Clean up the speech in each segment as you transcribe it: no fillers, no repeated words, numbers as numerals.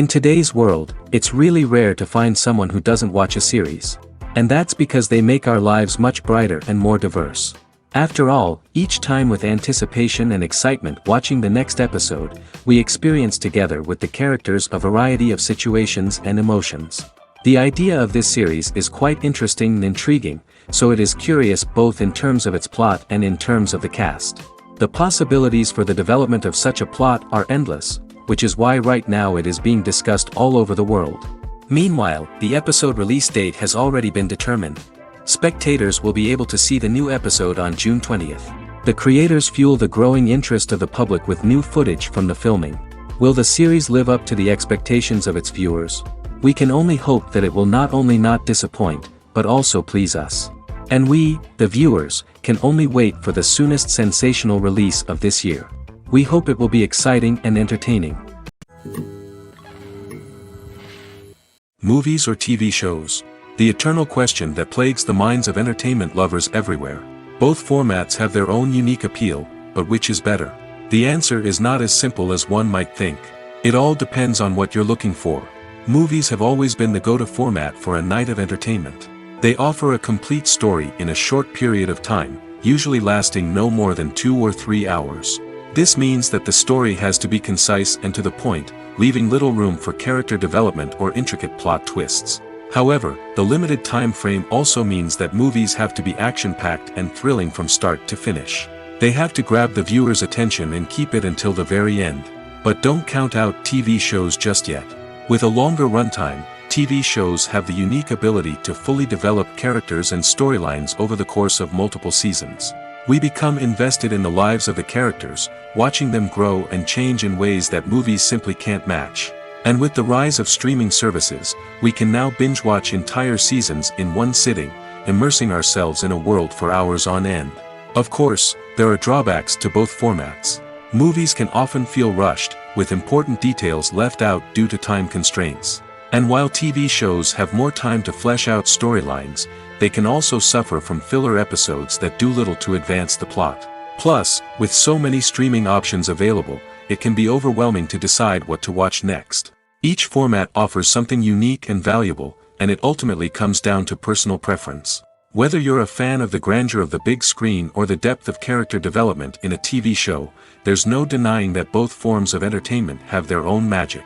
In today's world, it's really rare to find someone who doesn't watch a series. And that's because they make our lives much brighter and more diverse. After all, each time with anticipation and excitement watching the next episode, we experience together with the characters a variety of situations and emotions. The idea of this series is quite interesting and intriguing, so it is curious both in terms of its plot and in terms of the cast. The possibilities for the development of such a plot are endless, which is why right now it is being discussed all over the world. Meanwhile, the episode release date has already been determined. Spectators will be able to see the new episode on June 20th. The creators fuel the growing interest of the public with new footage from the filming. Will the series live up to the expectations of its viewers? We can only hope that it will not only not disappoint, but also please us. And we, the viewers, can only wait for the soonest sensational release of this year. We hope it will be exciting and entertaining. Movies or TV shows? The eternal question that plagues the minds of entertainment lovers everywhere. Both formats have their own unique appeal, but which is better? The answer is not as simple as one might think. It all depends on what you're looking for. Movies have always been the go-to format for a night of entertainment. They offer a complete story in a short period of time, usually lasting no more than 2 or 3 hours. This means that the story has to be concise and to the point, leaving little room for character development or intricate plot twists. However, the limited time frame also means that movies have to be action-packed and thrilling from start to finish. They have to grab the viewer's attention and keep it until the very end. But don't count out TV shows just yet. With a longer runtime, TV shows have the unique ability to fully develop characters and storylines over the course of multiple seasons. We become invested in the lives of the characters, watching them grow and change in ways that movies simply can't match. And with the rise of streaming services, we can now binge-watch entire seasons in one sitting, immersing ourselves in a world for hours on end. Of course, there are drawbacks to both formats. Movies can often feel rushed, with important details left out due to time constraints. And while TV shows have more time to flesh out storylines, they can also suffer from filler episodes that do little to advance the plot. Plus, with so many streaming options available, it can be overwhelming to decide what to watch next. Each format offers something unique and valuable, and it ultimately comes down to personal preference. Whether you're a fan of the grandeur of the big screen or the depth of character development in a TV show, there's no denying that both forms of entertainment have their own magic.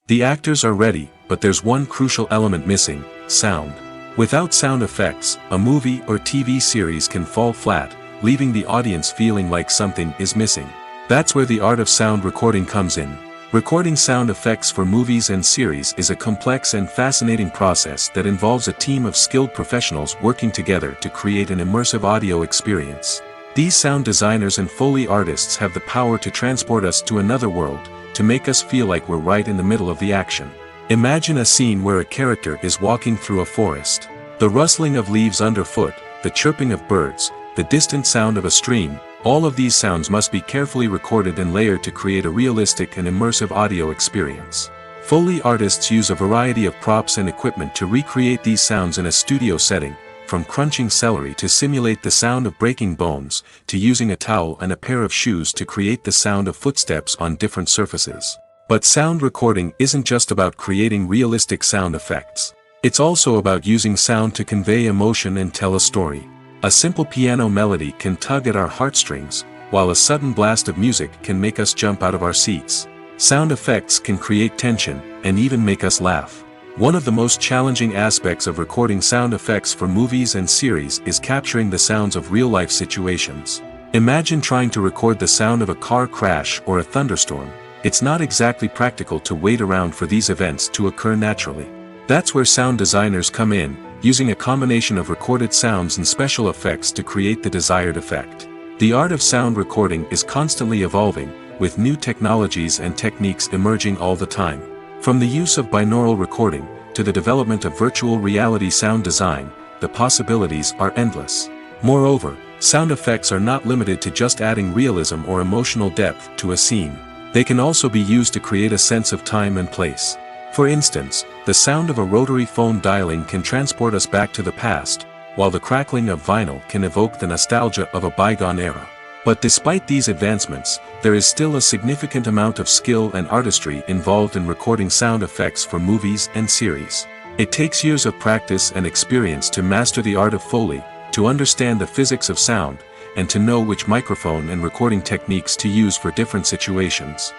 The actors are ready, but there's one crucial element missing: sound. Without sound effects, a movie or TV series can fall flat, leaving the audience feeling like something is missing. That's where the art of sound recording comes in. Recording sound effects for movies and series is a complex and fascinating process that involves a team of skilled professionals working together to create an immersive audio experience. These sound designers and Foley artists have the power to transport us to another world, to make us feel like we're right in the middle of the action. Imagine a scene where a character is walking through a forest. The rustling of leaves underfoot, the chirping of birds, the distant sound of a stream, all of these sounds must be carefully recorded and layered to create a realistic and immersive audio experience. Foley artists use a variety of props and equipment to recreate these sounds in a studio setting, from crunching celery to simulate the sound of breaking bones, to using a towel and a pair of shoes to create the sound of footsteps on different surfaces. But sound recording isn't just about creating realistic sound effects. It's also about using sound to convey emotion and tell a story. A simple piano melody can tug at our heartstrings, while a sudden blast of music can make us jump out of our seats. Sound effects can create tension, and even make us laugh. One of the most challenging aspects of recording sound effects for movies and series is capturing the sounds of real-life situations. Imagine trying to record the sound of a car crash or a thunderstorm. It's not exactly practical to wait around for these events to occur naturally. That's where sound designers come in, using a combination of recorded sounds and special effects to create the desired effect. The art of sound recording is constantly evolving, with new technologies and techniques emerging all the time. From the use of binaural recording, to the development of virtual reality sound design, the possibilities are endless. Moreover, sound effects are not limited to just adding realism or emotional depth to a scene. They can also be used to create a sense of time and place. For instance, the sound of a rotary phone dialing can transport us back to the past, while the crackling of vinyl can evoke the nostalgia of a bygone era. But despite these advancements, there is still a significant amount of skill and artistry involved in recording sound effects for movies and series. It takes years of practice and experience to master the art of Foley, to understand the physics of sound, and to know which microphone and recording techniques to use for different situations.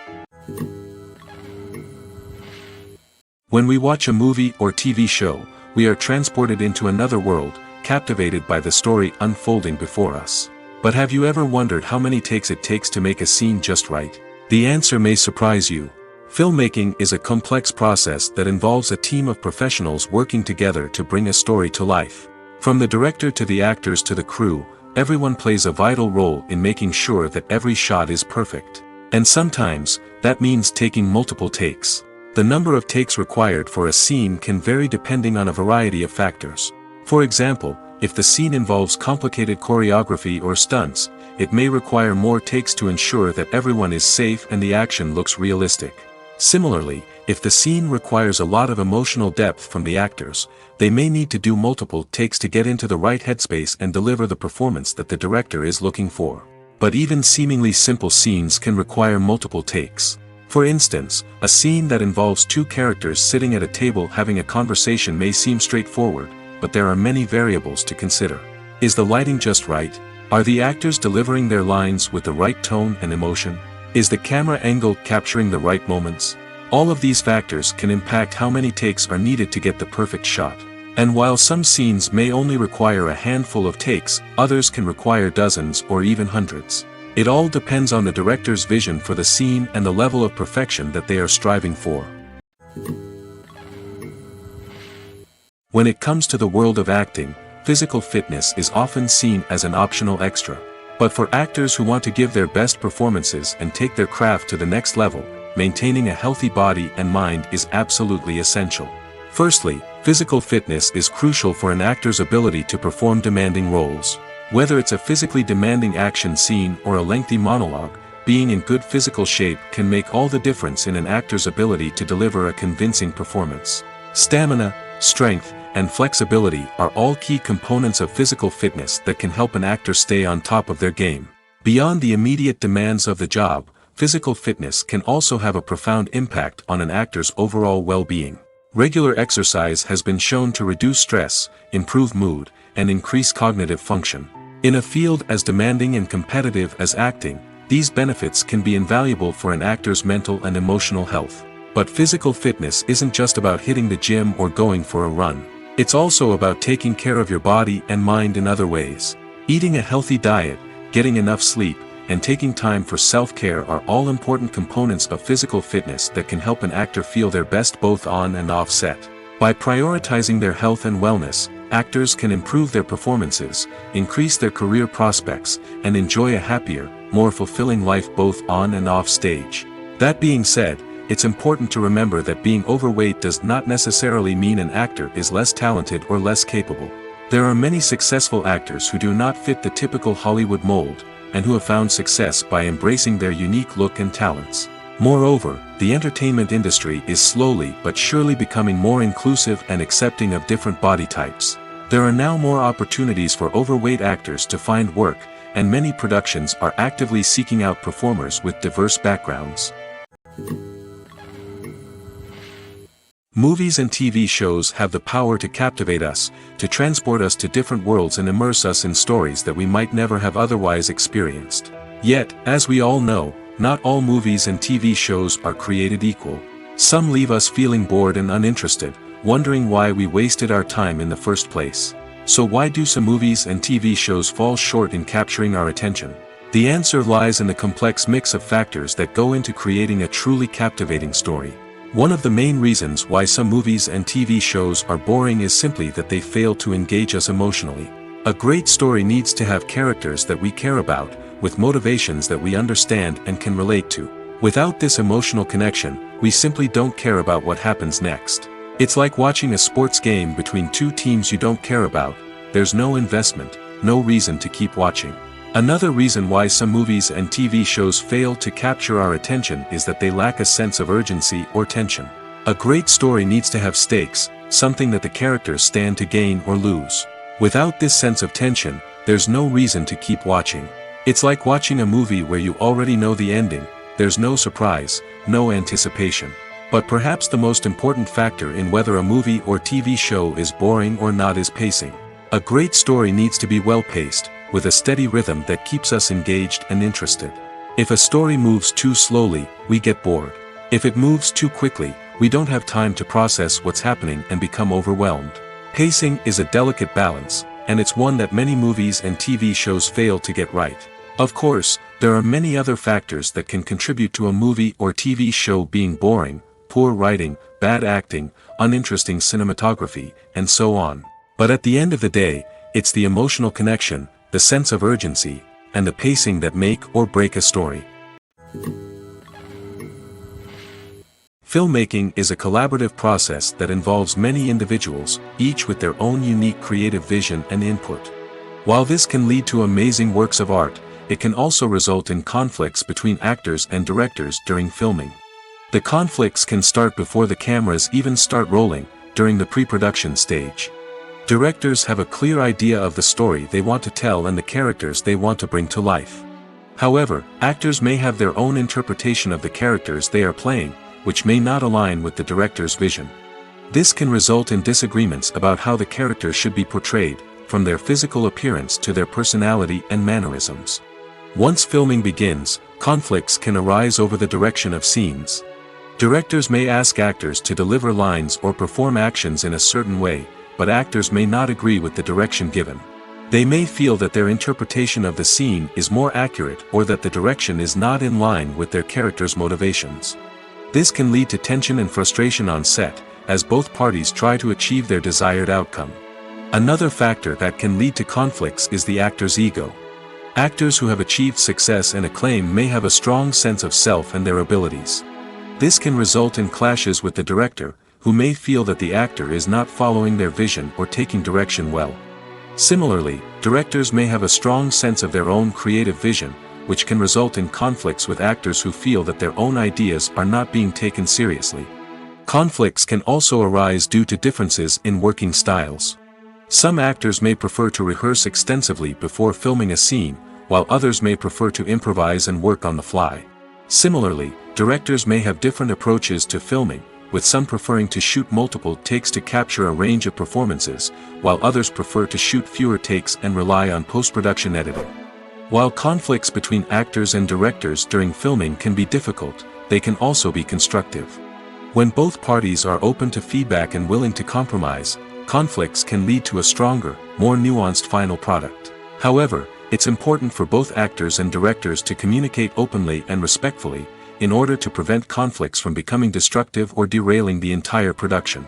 When we watch a movie or TV show, we are transported into another world, captivated by the story unfolding before us. But have you ever wondered how many takes it takes to make a scene just right? The answer may surprise you. Filmmaking is a complex process that involves a team of professionals working together to bring a story to life. From the director to the actors to the crew, everyone plays a vital role in making sure that every shot is perfect. And sometimes, that means taking multiple takes. The number of takes required for a scene can vary depending on a variety of factors. For example, if the scene involves complicated choreography or stunts, it may require more takes to ensure that everyone is safe and the action looks realistic. Similarly, if the scene requires a lot of emotional depth from the actors, they may need to do multiple takes to get into the right headspace and deliver the performance that the director is looking for. But even seemingly simple scenes can require multiple takes. For instance, a scene that involves two characters sitting at a table having a conversation may seem straightforward, but there are many variables to consider. Is the lighting just right? Are the actors delivering their lines with the right tone and emotion? Is the camera angle capturing the right moments? All of these factors can impact how many takes are needed to get the perfect shot. And while some scenes may only require a handful of takes, others can require dozens or even hundreds. It all depends on the director's vision for the scene and the level of perfection that they are striving for. When it comes to the world of acting, physical fitness is often seen as an optional extra. But for actors who want to give their best performances and take their craft to the next level, maintaining a healthy body and mind is absolutely essential. Firstly, physical fitness is crucial for an actor's ability to perform demanding roles. Whether it's a physically demanding action scene or a lengthy monologue, being in good physical shape can make all the difference in an actor's ability to deliver a convincing performance. Stamina, strength, and flexibility are all key components of physical fitness that can help an actor stay on top of their game. Beyond the immediate demands of the job, physical fitness can also have a profound impact on an actor's overall well-being. Regular exercise has been shown to reduce stress, improve mood, and increase cognitive function. In a field as demanding and competitive as acting, these benefits can be invaluable for an actor's mental and emotional health. But physical fitness isn't just about hitting the gym or going for a run. It's also about taking care of your body and mind in other ways. Eating a healthy diet, getting enough sleep, and taking time for self-care are all important components of physical fitness that can help an actor feel their best both on and off set. By prioritizing their health and wellness, actors can improve their performances, increase their career prospects, and enjoy a happier, more fulfilling life both on and off stage. That being said, it's important to remember that being overweight does not necessarily mean an actor is less talented or less capable. There are many successful actors who do not fit the typical Hollywood mold, and who have found success by embracing their unique look and talents. Moreover, the entertainment industry is slowly but surely becoming more inclusive and accepting of different body types. There are now more opportunities for overweight actors to find work, and many productions are actively seeking out performers with diverse backgrounds. Movies and TV shows have the power to captivate us, to transport us to different worlds and immerse us in stories that we might never have otherwise experienced. Yet, as we all know, not all movies and TV shows are created equal. Some leave us feeling bored and uninterested, wondering why we wasted our time in the first place. So why do some movies and TV shows fall short in capturing our attention? The answer lies in the complex mix of factors that go into creating a truly captivating story. One of the main reasons why some movies and TV shows are boring is simply that they fail to engage us emotionally. A great story needs to have characters that we care about, with motivations that we understand and can relate to. Without this emotional connection, we simply don't care about what happens next. It's like watching a sports game between two teams you don't care about. There's no investment, no reason to keep watching. Another reason why some movies and TV shows fail to capture our attention is that they lack a sense of urgency or tension. A great story needs to have stakes, something that the characters stand to gain or lose. Without this sense of tension, there's no reason to keep watching. It's like watching a movie where you already know the ending, there's no surprise, no anticipation. But perhaps the most important factor in whether a movie or TV show is boring or not is pacing. A great story needs to be well paced, with a steady rhythm that keeps us engaged and interested. If a story moves too slowly, we get bored. If it moves too quickly, we don't have time to process what's happening and become overwhelmed. Pacing is a delicate balance, and it's one that many movies and TV shows fail to get right. Of course, there are many other factors that can contribute to a movie or TV show being boring: poor writing, bad acting, uninteresting cinematography, and so on. But at the end of the day, it's the emotional connection, the sense of urgency, and the pacing that make or break a story. Filmmaking is a collaborative process that involves many individuals, each with their own unique creative vision and input. While this can lead to amazing works of art, it can also result in conflicts between actors and directors during filming. The conflicts can start before the cameras even start rolling, during the pre-production stage. Directors have a clear idea of the story they want to tell and the characters they want to bring to life. However, actors may have their own interpretation of the characters they are playing, which may not align with the director's vision. This can result in disagreements about how the characters should be portrayed, from their physical appearance to their personality and mannerisms. Once filming begins, conflicts can arise over the direction of scenes. Directors may ask actors to deliver lines or perform actions in a certain way, but actors may not agree with the direction given. They may feel that their interpretation of the scene is more accurate or that the direction is not in line with their character's motivations. This can lead to tension and frustration on set, as both parties try to achieve their desired outcome. Another factor that can lead to conflicts is the actor's ego. Actors who have achieved success and acclaim may have a strong sense of self and their abilities. This can result in clashes with the director, who may feel that the actor is not following their vision or taking direction well. Similarly, directors may have a strong sense of their own creative vision, which can result in conflicts with actors who feel that their own ideas are not being taken seriously. Conflicts can also arise due to differences in working styles. Some actors may prefer to rehearse extensively before filming a scene, while others may prefer to improvise and work on the fly. Similarly, directors may have different approaches to filming, with some preferring to shoot multiple takes to capture a range of performances, while others prefer to shoot fewer takes and rely on post-production editing. While conflicts between actors and directors during filming can be difficult, they can also be constructive. When both parties are open to feedback and willing to compromise, conflicts can lead to a stronger, more nuanced final product. However, it's important for both actors and directors to communicate openly and respectfully, in order to prevent conflicts from becoming destructive or derailing the entire production.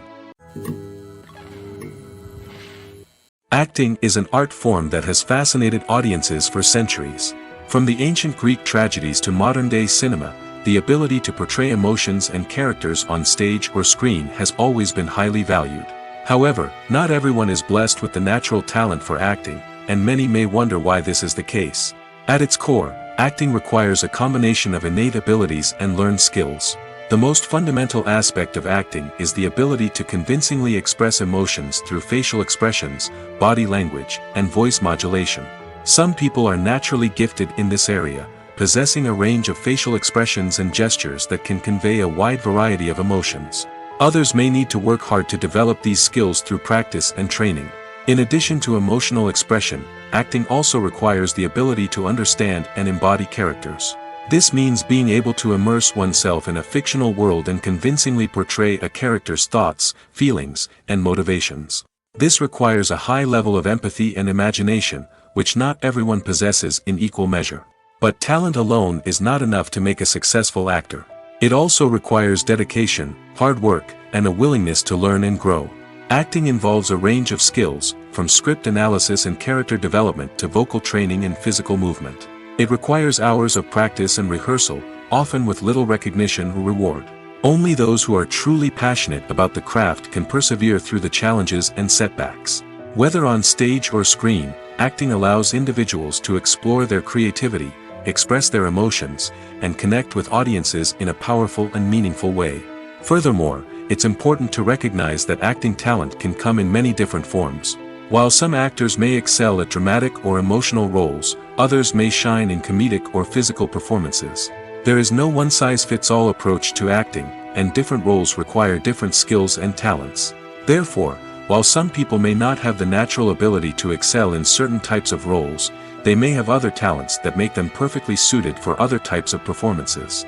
Acting is an art form that has fascinated audiences for centuries. From the ancient Greek tragedies to modern-day cinema, the ability to portray emotions and characters on stage or screen has always been highly valued. However, not everyone is blessed with the natural talent for acting, and many may wonder why this is the case. At its core, acting requires a combination of innate abilities and learned skills. The most fundamental aspect of acting is the ability to convincingly express emotions through facial expressions, body language, and voice modulation. Some people are naturally gifted in this area, possessing a range of facial expressions and gestures that can convey a wide variety of emotions. Others may need to work hard to develop these skills through practice and training. In addition to emotional expression, acting also requires the ability to understand and embody characters. This means being able to immerse oneself in a fictional world and convincingly portray a character's thoughts, feelings, and motivations. This requires a high level of empathy and imagination, which not everyone possesses in equal measure. But talent alone is not enough to make a successful actor. It also requires dedication, hard work, and a willingness to learn and grow. Acting involves a range of skills, from script analysis and character development to vocal training and physical movement. It requires hours of practice and rehearsal, often with little recognition or reward. Only those who are truly passionate about the craft can persevere through the challenges and setbacks. Whether on stage or screen, acting allows individuals to explore their creativity, express their emotions, and connect with audiences in a powerful and meaningful way. Furthermore, it's important to recognize that acting talent can come in many different forms. While some actors may excel at dramatic or emotional roles, others may shine in comedic or physical performances. There is no one-size-fits-all approach to acting, and different roles require different skills and talents. Therefore, while some people may not have the natural ability to excel in certain types of roles, they may have other talents that make them perfectly suited for other types of performances.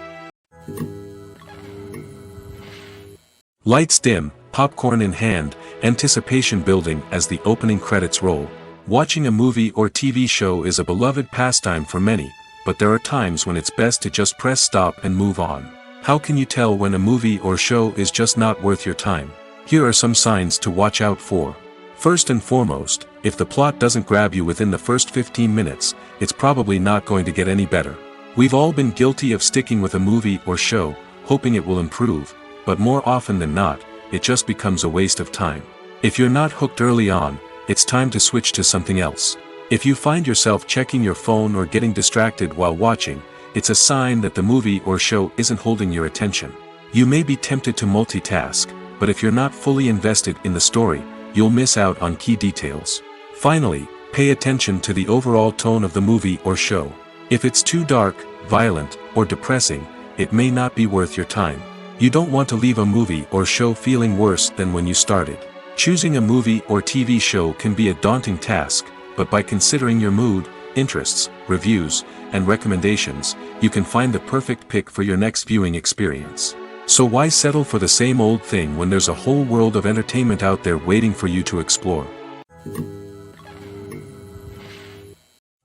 Lights dim, popcorn in hand, anticipation building as the opening credits roll. Watching a movie or TV show is a beloved pastime for many, but there are times when it's best to just press stop and move on. How can you tell when a movie or show is just not worth your time? Here are some signs to watch out for. First and foremost, if the plot doesn't grab you within the first 15 minutes, it's probably not going to get any better. We've all been guilty of sticking with a movie or show, hoping it will improve, but more often than not, it just becomes a waste of time. If you're not hooked early on, it's time to switch to something else. If you find yourself checking your phone or getting distracted while watching, it's a sign that the movie or show isn't holding your attention. You may be tempted to multitask, but if you're not fully invested in the story, you'll miss out on key details. Finally, pay attention to the overall tone of the movie or show. If it's too dark, violent, or depressing, it may not be worth your time. You don't want to leave a movie or show feeling worse than when you started. Choosing a movie or TV show can be a daunting task, but by considering your mood, interests, reviews, and recommendations, you can find the perfect pick for your next viewing experience. So why settle for the same old thing when there's a whole world of entertainment out there waiting for you to explore?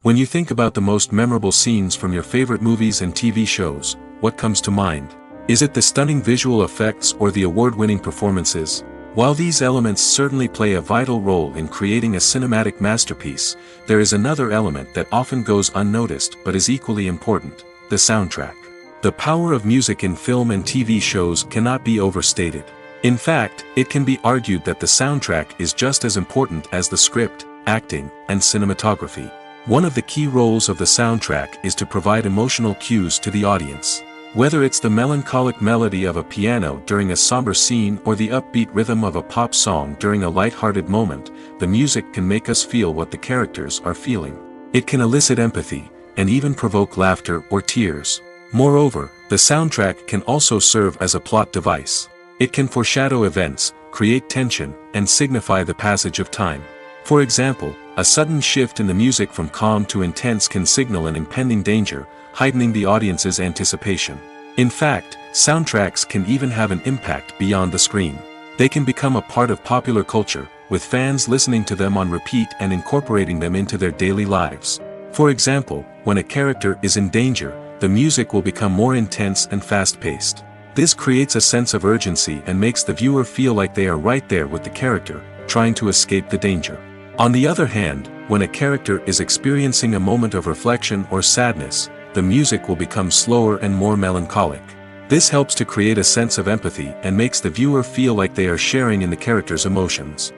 When you think about the most memorable scenes from your favorite movies and TV shows, what comes to mind? Is it the stunning visual effects or the award-winning performances? While these elements certainly play a vital role in creating a cinematic masterpiece, there is another element that often goes unnoticed but is equally important: the soundtrack. The power of music in film and TV shows cannot be overstated. In fact, it can be argued that the soundtrack is just as important as the script, acting, and cinematography. One of the key roles of the soundtrack is to provide emotional cues to the audience. Whether it's the melancholic melody of a piano during a somber scene or the upbeat rhythm of a pop song during a light-hearted moment, the music can make us feel what the characters are feeling. It can elicit empathy, and even provoke laughter or tears. Moreover, the soundtrack can also serve as a plot device. It can foreshadow events, create tension, and signify the passage of time. For example, a sudden shift in the music from calm to intense can signal an impending danger, heightening the audience's anticipation. In fact, soundtracks can even have an impact beyond the screen. They can become a part of popular culture, with fans listening to them on repeat and incorporating them into their daily lives. For example, when a character is in danger, the music will become more intense and fast-paced. This creates a sense of urgency and makes the viewer feel like they are right there with the character, trying to escape the danger. On the other hand, when a character is experiencing a moment of reflection or sadness, the music will become slower and more melancholic. This helps to create a sense of empathy and makes the viewer feel like they are sharing in the character's emotions.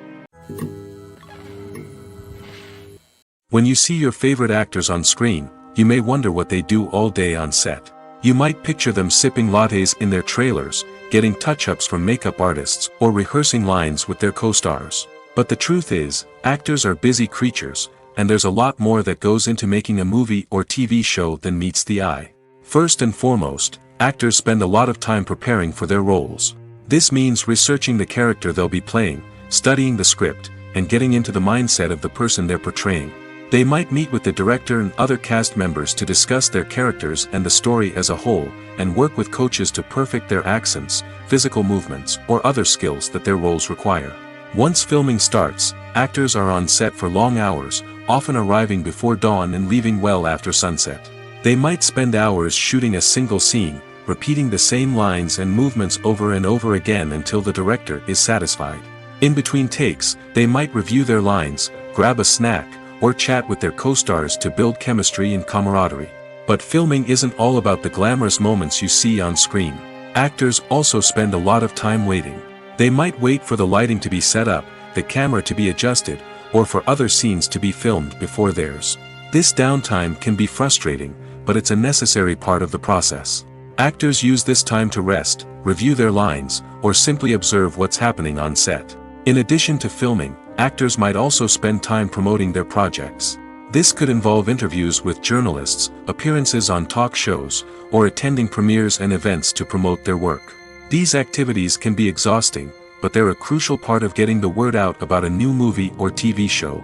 When you see your favorite actors on screen, you may wonder what they do all day on set. You might picture them sipping lattes in their trailers, getting touch-ups from makeup artists, or rehearsing lines with their co-stars. But the truth is, actors are busy creatures, and there's a lot more that goes into making a movie or TV show than meets the eye. First and foremost, actors spend a lot of time preparing for their roles. This means researching the character they'll be playing, studying the script, and getting into the mindset of the person they're portraying. They might meet with the director and other cast members to discuss their characters and the story as a whole, and work with coaches to perfect their accents, physical movements, or other skills that their roles require. Once filming starts, actors are on set for long hours, often arriving before dawn and leaving well after sunset. They might spend hours shooting a single scene, repeating the same lines and movements over and over again until the director is satisfied. In between takes, they might review their lines, grab a snack, or chat with their co-stars to build chemistry and camaraderie. But filming isn't all about the glamorous moments you see on screen. Actors also spend a lot of time waiting. They might wait for the lighting to be set up, the camera to be adjusted, or for other scenes to be filmed before theirs. This downtime can be frustrating, but it's a necessary part of the process. Actors use this time to rest, review their lines, or simply observe what's happening on set. In addition to filming, actors might also spend time promoting their projects. This could involve interviews with journalists, appearances on talk shows, or attending premieres and events to promote their work. These activities can be exhausting, but they're a crucial part of getting the word out about a new movie or TV show.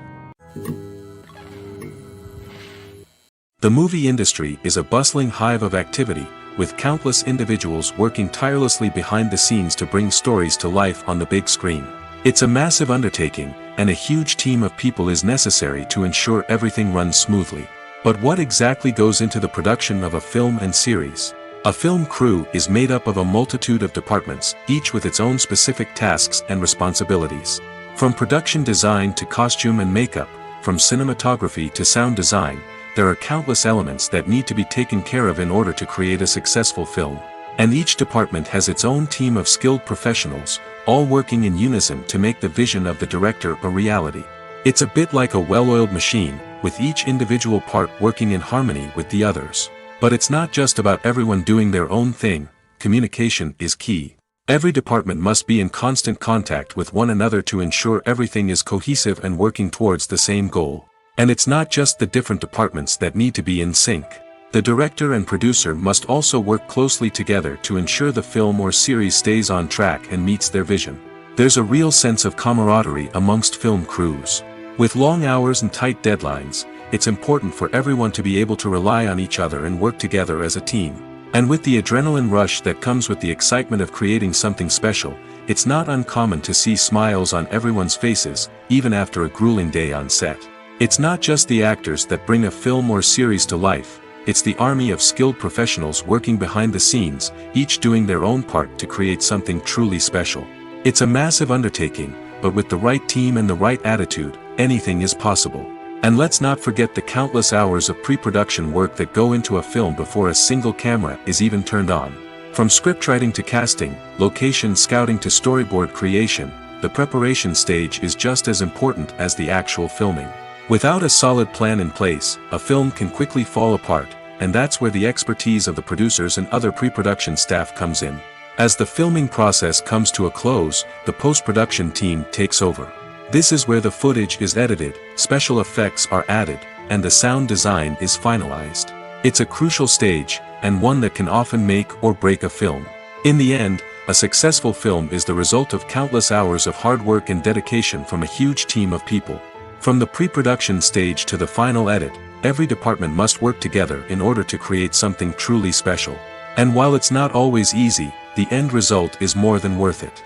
The movie industry is a bustling hive of activity, with countless individuals working tirelessly behind the scenes to bring stories to life on the big screen. It's a massive undertaking, and a huge team of people is necessary to ensure everything runs smoothly. But what exactly goes into the production of a film and series? A film crew is made up of a multitude of departments, each with its own specific tasks and responsibilities. From production design to costume and makeup, from cinematography to sound design, there are countless elements that need to be taken care of in order to create a successful film. And each department has its own team of skilled professionals, all working in unison to make the vision of the director a reality. It's a bit like a well-oiled machine, with each individual part working in harmony with the others. But it's not just about everyone doing their own thing. Communication is key. Every department must be in constant contact with one another to ensure everything is cohesive and working towards the same goal. And it's not just the different departments that need to be in sync. The director and producer must also work closely together to ensure the film or series stays on track and meets their vision. There's a real sense of camaraderie amongst film crews. With long hours and tight deadlines, it's important for everyone to be able to rely on each other and work together as a team. And with the adrenaline rush that comes with the excitement of creating something special, it's not uncommon to see smiles on everyone's faces, even after a grueling day on set. It's not just the actors that bring a film or series to life. It's the army of skilled professionals working behind the scenes, each doing their own part to create something truly special. It's a massive undertaking, but with the right team and the right attitude, anything is possible. And let's not forget the countless hours of pre-production work that go into a film before a single camera is even turned on. From scriptwriting to casting, location scouting to storyboard creation, the preparation stage is just as important as the actual filming. Without a solid plan in place, a film can quickly fall apart, and that's where the expertise of the producers and other pre-production staff comes in. As the filming process comes to a close, the post-production team takes over. This is where the footage is edited, special effects are added, and the sound design is finalized. It's a crucial stage, and one that can often make or break a film. In the end, a successful film is the result of countless hours of hard work and dedication from a huge team of people. From the pre-production stage to the final edit, every department must work together in order to create something truly special. And while it's not always easy, the end result is more than worth it.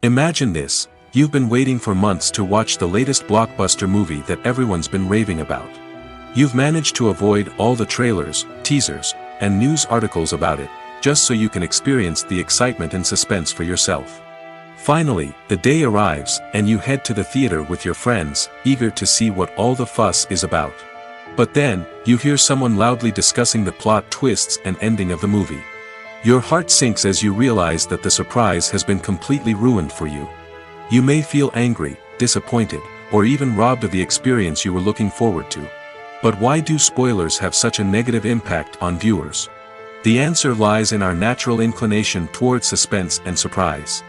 Imagine this: you've been waiting for months to watch the latest blockbuster movie that everyone's been raving about. You've managed to avoid all the trailers, teasers, and news articles about it, just so you can experience the excitement and suspense for yourself. Finally, the day arrives, and you head to the theater with your friends, eager to see what all the fuss is about. But then, you hear someone loudly discussing the plot twists and ending of the movie. Your heart sinks as you realize that the surprise has been completely ruined for you. You may feel angry, disappointed, or even robbed of the experience you were looking forward to. But why do spoilers have such a negative impact on viewers? The answer lies in our natural inclination toward suspense and surprise.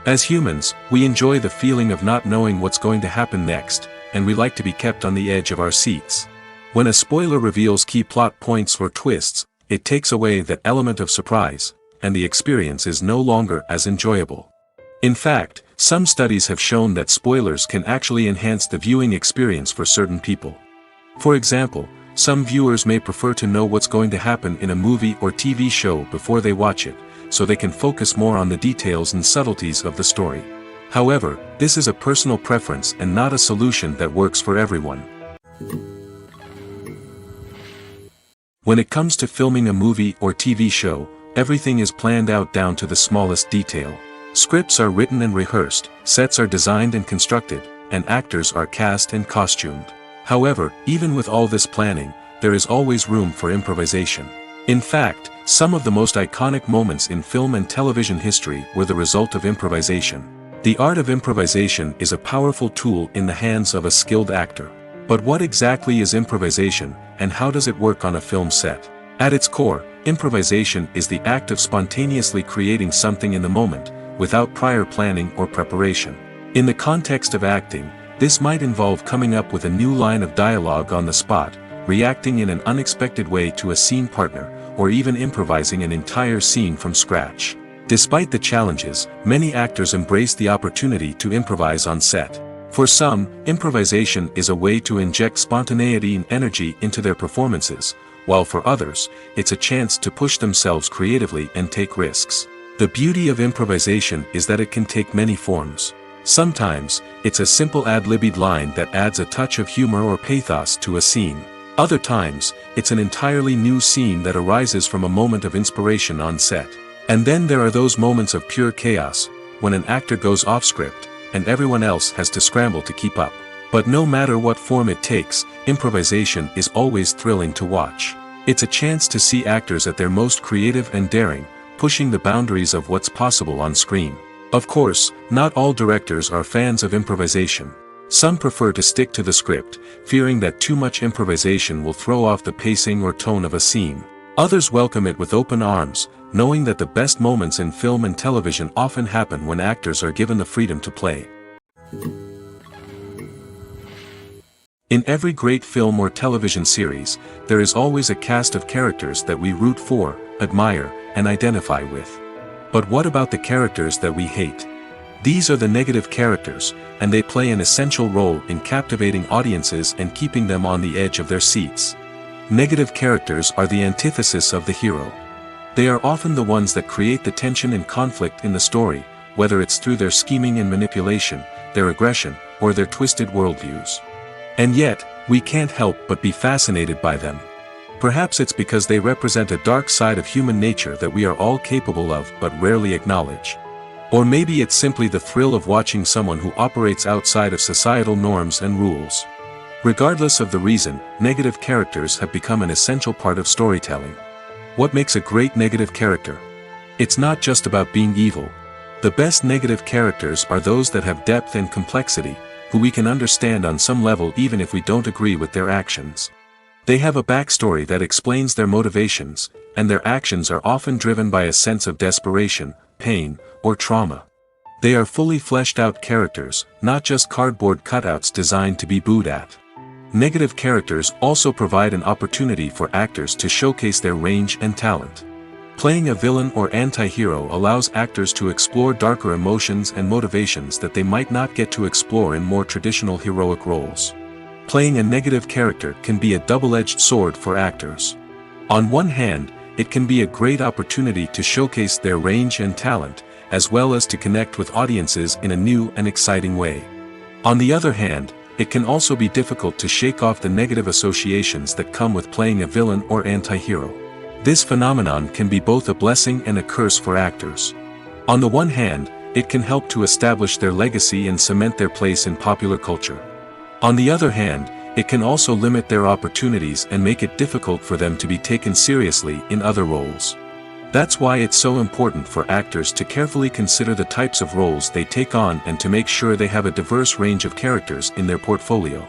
As humans, we enjoy the feeling of not knowing what's going to happen next, and we like to be kept on the edge of our seats. When a spoiler reveals key plot points or twists, it takes away that element of surprise, and the experience is no longer as enjoyable. In fact, some studies have shown that spoilers can actually enhance the viewing experience for certain people. For example, some viewers may prefer to know what's going to happen in a movie or TV show before they watch it, so they can focus more on the details and subtleties of the story. However, this is a personal preference and not a solution that works for everyone. When it comes to filming a movie or TV show, everything is planned out down to the smallest detail. Scripts are written and rehearsed, sets are designed and constructed, and actors are cast and costumed. However, even with all this planning, there is always room for improvisation. In fact, some of the most iconic moments in film and television history were the result of improvisation. The art of improvisation is a powerful tool in the hands of a skilled actor. But what exactly is improvisation, and how does it work on a film set? At its core, improvisation is the act of spontaneously creating something in the moment, without prior planning or preparation. In the context of acting, this might involve coming up with a new line of dialogue on the spot, reacting in an unexpected way to a scene partner, or even improvising an entire scene from scratch. Despite the challenges, many actors embrace the opportunity to improvise on set. For some, improvisation is a way to inject spontaneity and energy into their performances, while for others, it's a chance to push themselves creatively and take risks. The beauty of improvisation is that it can take many forms. Sometimes, it's a simple ad-libbed line that adds a touch of humor or pathos to a scene. Other times, it's an entirely new scene that arises from a moment of inspiration on set. And then there are those moments of pure chaos, when an actor goes off script, and everyone else has to scramble to keep up. But no matter what form it takes, improvisation is always thrilling to watch. It's a chance to see actors at their most creative and daring, pushing the boundaries of what's possible on screen. Of course, not all directors are fans of improvisation. Some prefer to stick to the script, fearing that too much improvisation will throw off the pacing or tone of a scene. Others welcome it with open arms, knowing that the best moments in film and television often happen when actors are given the freedom to play. In every great film or television series, there is always a cast of characters that we root for, admire, and identify with. But what about the characters that we hate? These are the negative characters, and they play an essential role in captivating audiences and keeping them on the edge of their seats. Negative characters are the antithesis of the hero. They are often the ones that create the tension and conflict in the story, whether it's through their scheming and manipulation, their aggression, or their twisted worldviews. And yet, we can't help but be fascinated by them. Perhaps it's because they represent a dark side of human nature that we are all capable of but rarely acknowledge. Or maybe it's simply the thrill of watching someone who operates outside of societal norms and rules. Regardless of the reason, negative characters have become an essential part of storytelling. What makes a great negative character? It's not just about being evil. The best negative characters are those that have depth and complexity, who we can understand on some level even if we don't agree with their actions. They have a backstory that explains their motivations, and their actions are often driven by a sense of desperation, pain, or trauma. They are fully fleshed out characters, not just cardboard cutouts designed to be booed at. Negative characters also provide an opportunity for actors to showcase their range and talent. Playing a villain or anti-hero allows actors to explore darker emotions and motivations that they might not get to explore in more traditional heroic roles. Playing a negative character can be a double-edged sword for actors. On one hand, it can be a great opportunity to showcase their range and talent, as well as to connect with audiences in a new and exciting way. On the other hand, it can also be difficult to shake off the negative associations that come with playing a villain or anti-hero. This phenomenon can be both a blessing and a curse for actors. On the one hand, it can help to establish their legacy and cement their place in popular culture. On the other hand, it can also limit their opportunities and make it difficult for them to be taken seriously in other roles. That's why it's so important for actors to carefully consider the types of roles they take on and to make sure they have a diverse range of characters in their portfolio.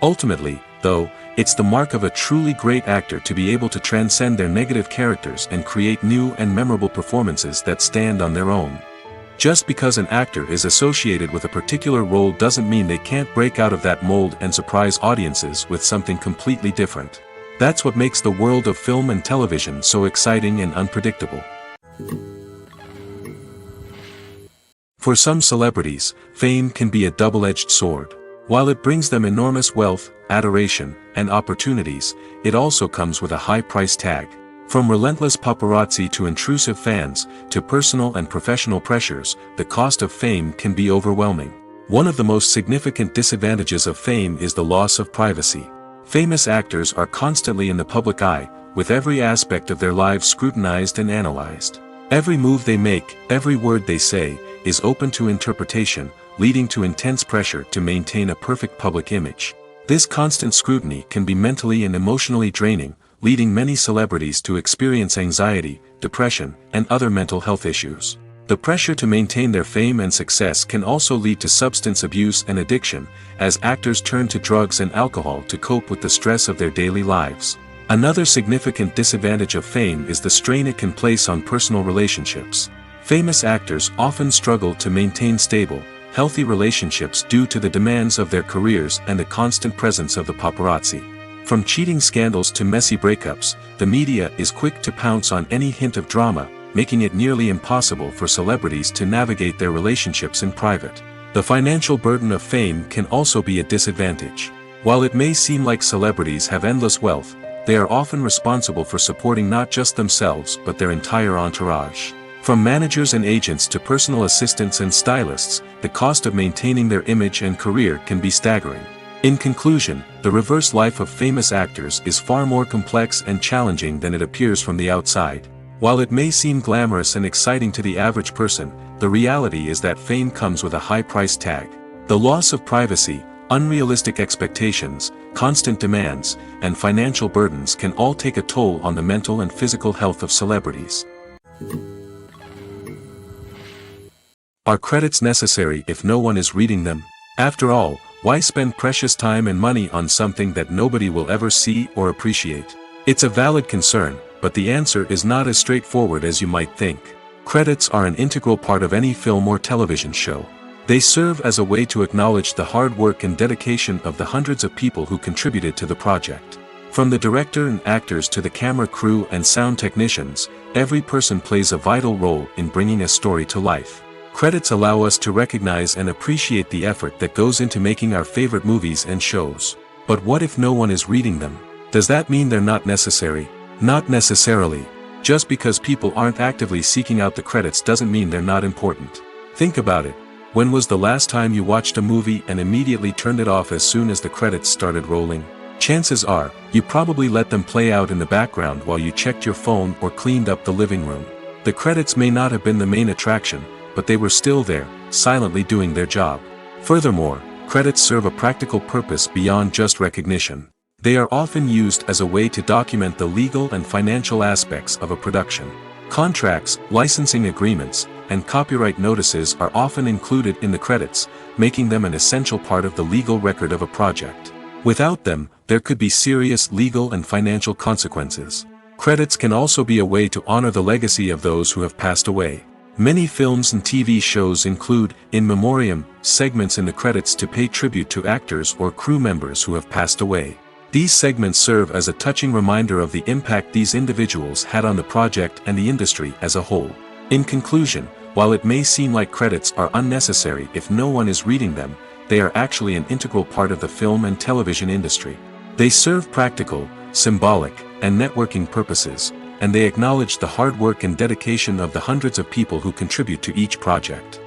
Ultimately, though, it's the mark of a truly great actor to be able to transcend their negative characters and create new and memorable performances that stand on their own. Just because an actor is associated with a particular role doesn't mean they can't break out of that mold and surprise audiences with something completely different. That's what makes the world of film and television so exciting and unpredictable. For some celebrities, fame can be a double-edged sword. While it brings them enormous wealth, adoration, and opportunities, it also comes with a high price tag. From relentless paparazzi to intrusive fans, to personal and professional pressures, the cost of fame can be overwhelming. One of the most significant disadvantages of fame is the loss of privacy. Famous actors are constantly in the public eye, with every aspect of their lives scrutinized and analyzed. Every move they make, every word they say, is open to interpretation, leading to intense pressure to maintain a perfect public image. This constant scrutiny can be mentally and emotionally draining, leading many celebrities to experience anxiety, depression, and other mental health issues. The pressure to maintain their fame and success can also lead to substance abuse and addiction, as actors turn to drugs and alcohol to cope with the stress of their daily lives. Another significant disadvantage of fame is the strain it can place on personal relationships. Famous actors often struggle to maintain stable, healthy relationships due to the demands of their careers and the constant presence of the paparazzi. From cheating scandals to messy breakups, the media is quick to pounce on any hint of drama, making it nearly impossible for celebrities to navigate their relationships in private. The financial burden of fame can also be a disadvantage. While it may seem like celebrities have endless wealth, they are often responsible for supporting not just themselves but their entire entourage. From managers and agents to personal assistants and stylists, the cost of maintaining their image and career can be staggering. In conclusion, the reverse life of famous actors is far more complex and challenging than it appears from the outside. While it may seem glamorous and exciting to the average person, the reality is that fame comes with a high price tag. The loss of privacy, unrealistic expectations, constant demands, and financial burdens can all take a toll on the mental and physical health of celebrities. Are credits necessary if no one is reading them? After all, why spend precious time and money on something that nobody will ever see or appreciate? It's a valid concern, but the answer is not as straightforward as you might think. Credits are an integral part of any film or television show. They serve as a way to acknowledge the hard work and dedication of the hundreds of people who contributed to the project. From the director and actors to the camera crew and sound technicians, every person plays a vital role in bringing a story to life. Credits allow us to recognize and appreciate the effort that goes into making our favorite movies and shows. But what if no one is reading them? Does that mean they're not necessary? Not necessarily. Just because people aren't actively seeking out the credits doesn't mean they're not important. Think about it. When was the last time you watched a movie and immediately turned it off as soon as the credits started rolling? Chances are, you probably let them play out in the background while you checked your phone or cleaned up the living room. The credits may not have been the main attraction, but they were still there, silently doing their job. Furthermore, credits serve a practical purpose beyond just recognition. They are often used as a way to document the legal and financial aspects of a production. Contracts, licensing agreements, and copyright notices are often included in the credits, making them an essential part of the legal record of a project. Without them, there could be serious legal and financial consequences. Credits can also be a way to honor the legacy of those who have passed away. Many films and TV shows include, in memoriam, segments in the credits to pay tribute to actors or crew members who have passed away. These segments serve as a touching reminder of the impact these individuals had on the project and the industry as a whole. In conclusion, while it may seem like credits are unnecessary if no one is reading them, they are actually an integral part of the film and television industry. They serve practical, symbolic, and networking purposes, and they acknowledge the hard work and dedication of the hundreds of people who contribute to each project.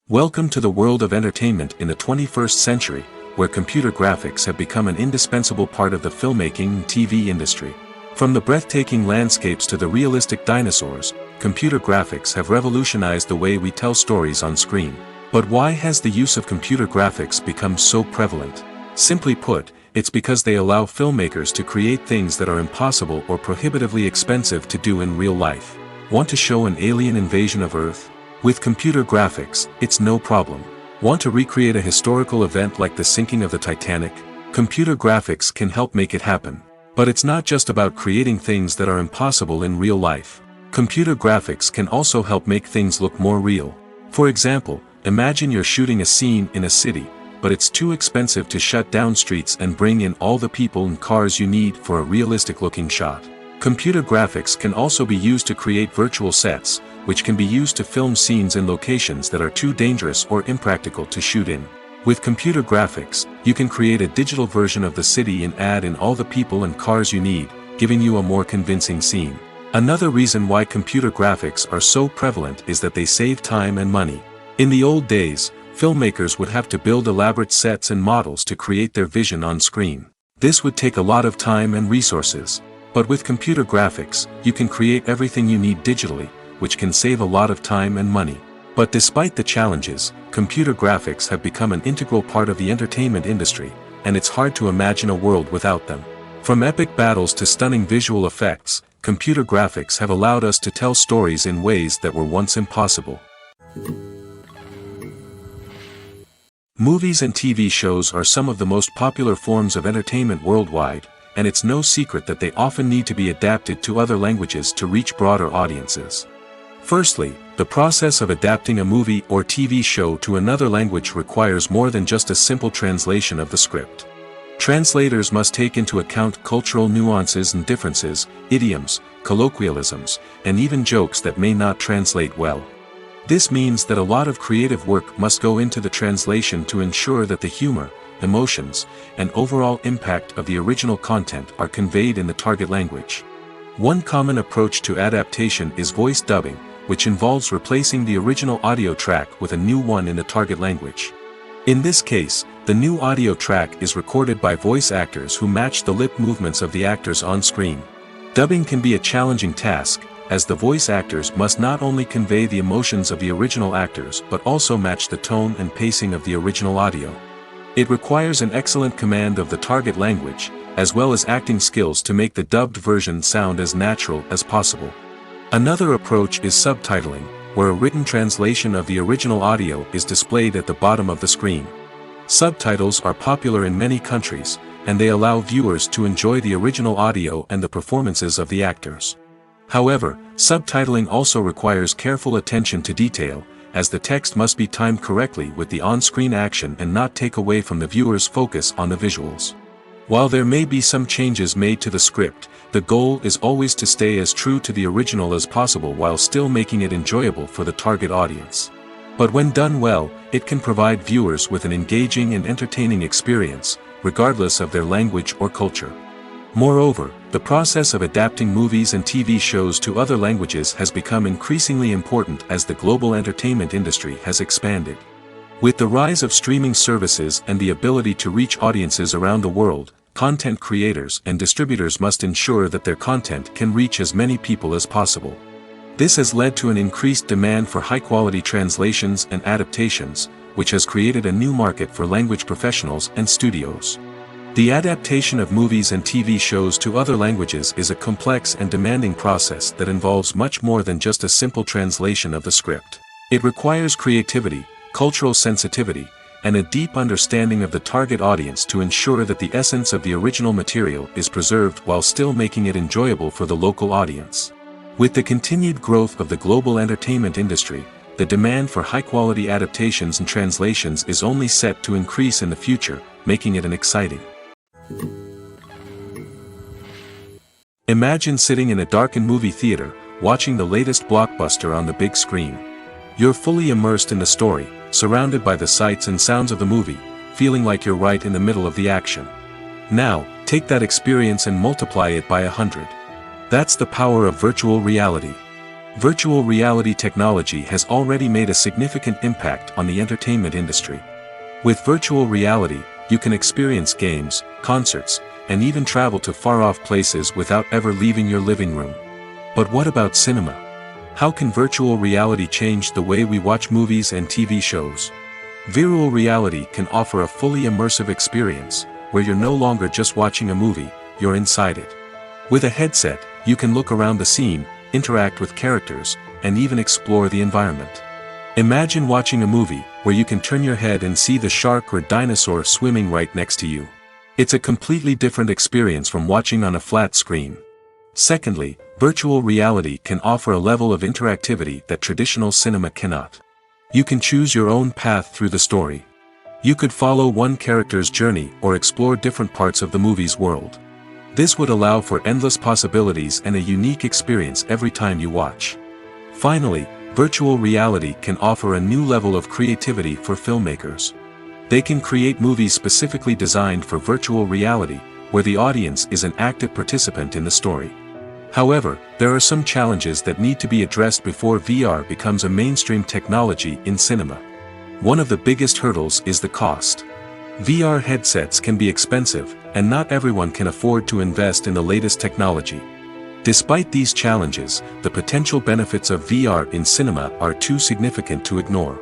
Welcome to the world of entertainment in the 21st century, where computer graphics have become an indispensable part of the filmmaking and TV industry. From the breathtaking landscapes to the realistic dinosaurs, computer graphics have revolutionized the way we tell stories on screen. But why has the use of computer graphics become so prevalent? Simply put, it's because they allow filmmakers to create things that are impossible or prohibitively expensive to do in real life. Want to show an alien invasion of Earth? With computer graphics, it's no problem. Want to recreate a historical event like the sinking of the Titanic? Computer graphics can help make it happen. But it's not just about creating things that are impossible in real life. Computer graphics can also help make things look more real. For example, imagine you're shooting a scene in a city, but it's too expensive to shut down streets and bring in all the people and cars you need for a realistic-looking shot. Computer graphics can also be used to create virtual sets, which can be used to film scenes in locations that are too dangerous or impractical to shoot in. With computer graphics, you can create a digital version of the city and add in all the people and cars you need, giving you a more convincing scene. Another reason why computer graphics are so prevalent is that they save time and money. In the old days, filmmakers would have to build elaborate sets and models to create their vision on screen. This would take a lot of time and resources. But with computer graphics, you can create everything you need digitally, which can save a lot of time and money. But despite the challenges, computer graphics have become an integral part of the entertainment industry, and it's hard to imagine a world without them. From epic battles to stunning visual effects, computer graphics have allowed us to tell stories in ways that were once impossible. Movies and TV shows are some of the most popular forms of entertainment worldwide, and it's no secret that they often need to be adapted to other languages to reach broader audiences. Firstly, the process of adapting a movie or TV show to another language requires more than just a simple translation of the script. Translators must take into account cultural nuances and differences, idioms, colloquialisms, and even jokes that may not translate well. This means that a lot of creative work must go into the translation to ensure that the humor, emotions, and overall impact of the original content are conveyed in the target language. One common approach to adaptation is voice dubbing, which involves replacing the original audio track with a new one in the target language. In this case, the new audio track is recorded by voice actors who match the lip movements of the actors on screen. Dubbing can be a challenging task, as the voice actors must not only convey the emotions of the original actors but also match the tone and pacing of the original audio. It requires an excellent command of the target language, as well as acting skills to make the dubbed version sound as natural as possible. Another approach is subtitling, where a written translation of the original audio is displayed at the bottom of the screen. Subtitles are popular in many countries, and they allow viewers to enjoy the original audio and the performances of the actors. However, subtitling also requires careful attention to detail, as the text must be timed correctly with the on-screen action and not take away from the viewer's focus on the visuals. While there may be some changes made to the script, the goal is always to stay as true to the original as possible while still making it enjoyable for the target audience. But when done well, it can provide viewers with an engaging and entertaining experience, regardless of their language or culture. Moreover, the process of adapting movies and TV shows to other languages has become increasingly important as the global entertainment industry has expanded. With the rise of streaming services and the ability to reach audiences around the world, content creators and distributors must ensure that their content can reach as many people as possible. This has led to an increased demand for high-quality translations and adaptations, which has created a new market for language professionals and studios. The adaptation of movies and TV shows to other languages is a complex and demanding process that involves much more than just a simple translation of the script. It requires creativity, cultural sensitivity, and a deep understanding of the target audience to ensure that the essence of the original material is preserved while still making it enjoyable for the local audience. With the continued growth of the global entertainment industry, the demand for high-quality adaptations and translations is only set to increase in the future, making it an exciting. Imagine sitting in a darkened movie theater, watching the latest blockbuster on the big screen. You're fully immersed in the story, surrounded by the sights and sounds of the movie, feeling like you're right in the middle of the action. Now, take that experience and multiply it by 100. That's the power of virtual reality. Virtual reality technology has already made a significant impact on the entertainment industry. With virtual reality, you can experience games, concerts, and even travel to far-off places without ever leaving your living room. But what about cinema? How can virtual reality change the way we watch movies and TV shows? Virtual reality can offer a fully immersive experience, where you're no longer just watching a movie, you're inside it. With a headset, you can look around the scene, interact with characters, and even explore the environment. Imagine watching a movie where you can turn your head and see the shark or dinosaur swimming right next to you. It's a completely different experience from watching on a flat screen. Secondly, virtual reality can offer a level of interactivity that traditional cinema cannot. You can choose your own path through the story. You could follow one character's journey or explore different parts of the movie's world. This would allow for endless possibilities and a unique experience every time you watch. Finally, virtual reality can offer a new level of creativity for filmmakers. They can create movies specifically designed for virtual reality, where the audience is an active participant in the story. However, there are some challenges that need to be addressed before VR becomes a mainstream technology in cinema. One of the biggest hurdles is the cost. VR headsets can be expensive, and not everyone can afford to invest in the latest technology. Despite these challenges, the potential benefits of VR in cinema are too significant to ignore.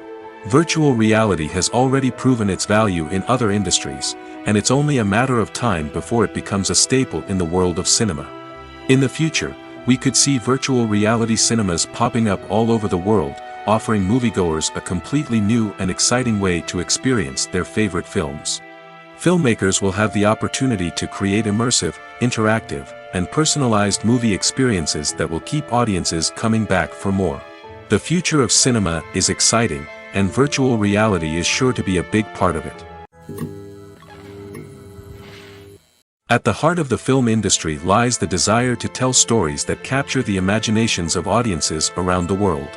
Virtual reality has already proven its value in other industries, and it's only a matter of time before it becomes a staple in the world of cinema. In the future, we could see virtual reality cinemas popping up all over the world, offering moviegoers a completely new and exciting way to experience their favorite films. Filmmakers will have the opportunity to create immersive, interactive, and personalized movie experiences that will keep audiences coming back for more. The future of cinema is exciting, and virtual reality is sure to be a big part of it. At the heart of the film industry lies the desire to tell stories that capture the imaginations of audiences around the world.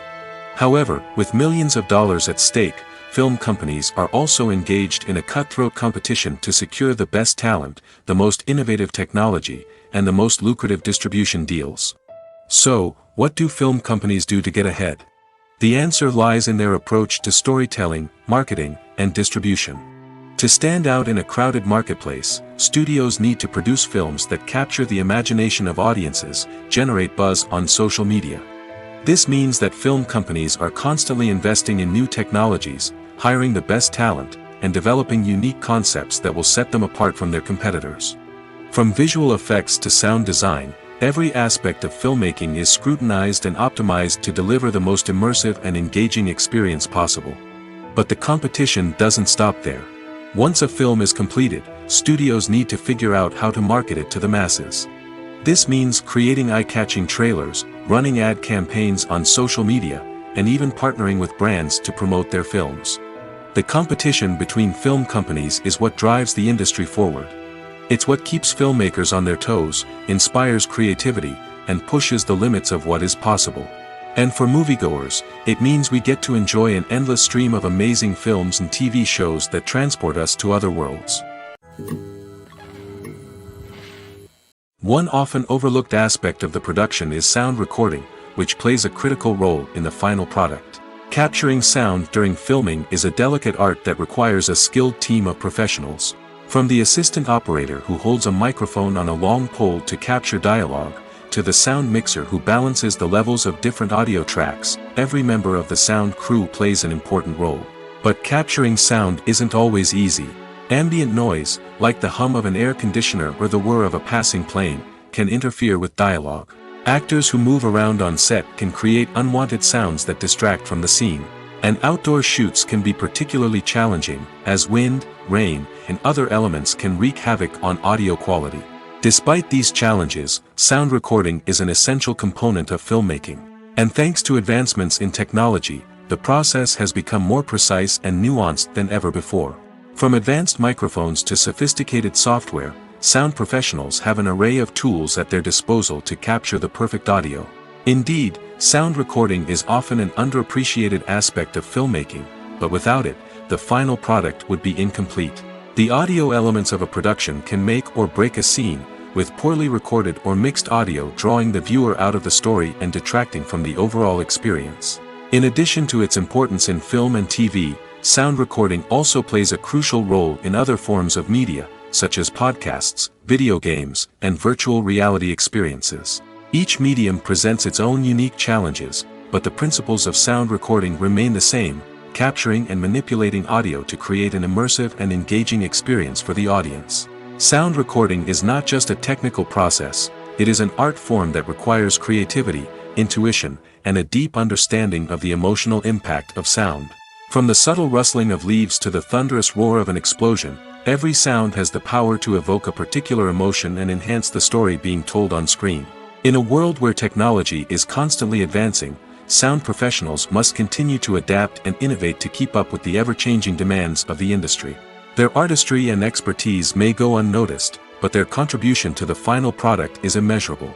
However, with millions of dollars at stake, film companies are also engaged in a cutthroat competition to secure the best talent, the most innovative technology, and the most lucrative distribution deals. So, what do film companies do to get ahead? The answer lies in their approach to storytelling, marketing, and distribution. To stand out in a crowded marketplace, studios need to produce films that capture the imagination of audiences, generate buzz on social media. This means that film companies are constantly investing in new technologies, hiring the best talent, and developing unique concepts that will set them apart from their competitors. From visual effects to sound design, every aspect of filmmaking is scrutinized and optimized to deliver the most immersive and engaging experience possible. But the competition doesn't stop there. Once a film is completed, studios need to figure out how to market it to the masses. This means creating eye-catching trailers, running ad campaigns on social media, and even partnering with brands to promote their films. The competition between film companies is what drives the industry forward. It's what keeps filmmakers on their toes, inspires creativity, and pushes the limits of what is possible. And for moviegoers, it means we get to enjoy an endless stream of amazing films and TV shows that transport us to other worlds. One often overlooked aspect of the production is sound recording, which plays a critical role in the final product. Capturing sound during filming is a delicate art that requires a skilled team of professionals. From the assistant operator who holds a microphone on a long pole to capture dialogue, to the sound mixer who balances the levels of different audio tracks, every member of the sound crew plays an important role. But capturing sound isn't always easy. Ambient noise, like the hum of an air conditioner or the whir of a passing plane, can interfere with dialogue. Actors who move around on set can create unwanted sounds that distract from the scene. And outdoor shoots can be particularly challenging, as wind, rain, and other elements can wreak havoc on audio quality. Despite these challenges, sound recording is an essential component of filmmaking. And thanks to advancements in technology, the process has become more precise and nuanced than ever before. From advanced microphones to sophisticated software, sound professionals have an array of tools at their disposal to capture the perfect audio. Indeed, sound recording is often an underappreciated aspect of filmmaking, but without it, the final product would be incomplete. The audio elements of a production can make or break a scene, with poorly recorded or mixed audio drawing the viewer out of the story and detracting from the overall experience. In addition to its importance in film and TV, sound recording also plays a crucial role in other forms of media, such as podcasts, video games, and virtual reality experiences. Each medium presents its own unique challenges, but the principles of sound recording remain the same: capturing and manipulating audio to create an immersive and engaging experience for the audience. Sound recording is not just a technical process, it is an art form that requires creativity, intuition, and a deep understanding of the emotional impact of sound. From the subtle rustling of leaves to the thunderous roar of an explosion, every sound has the power to evoke a particular emotion and enhance the story being told on screen. In a world where technology is constantly advancing, sound professionals must continue to adapt and innovate to keep up with the ever-changing demands of the industry. Their artistry and expertise may go unnoticed, but their contribution to the final product is immeasurable.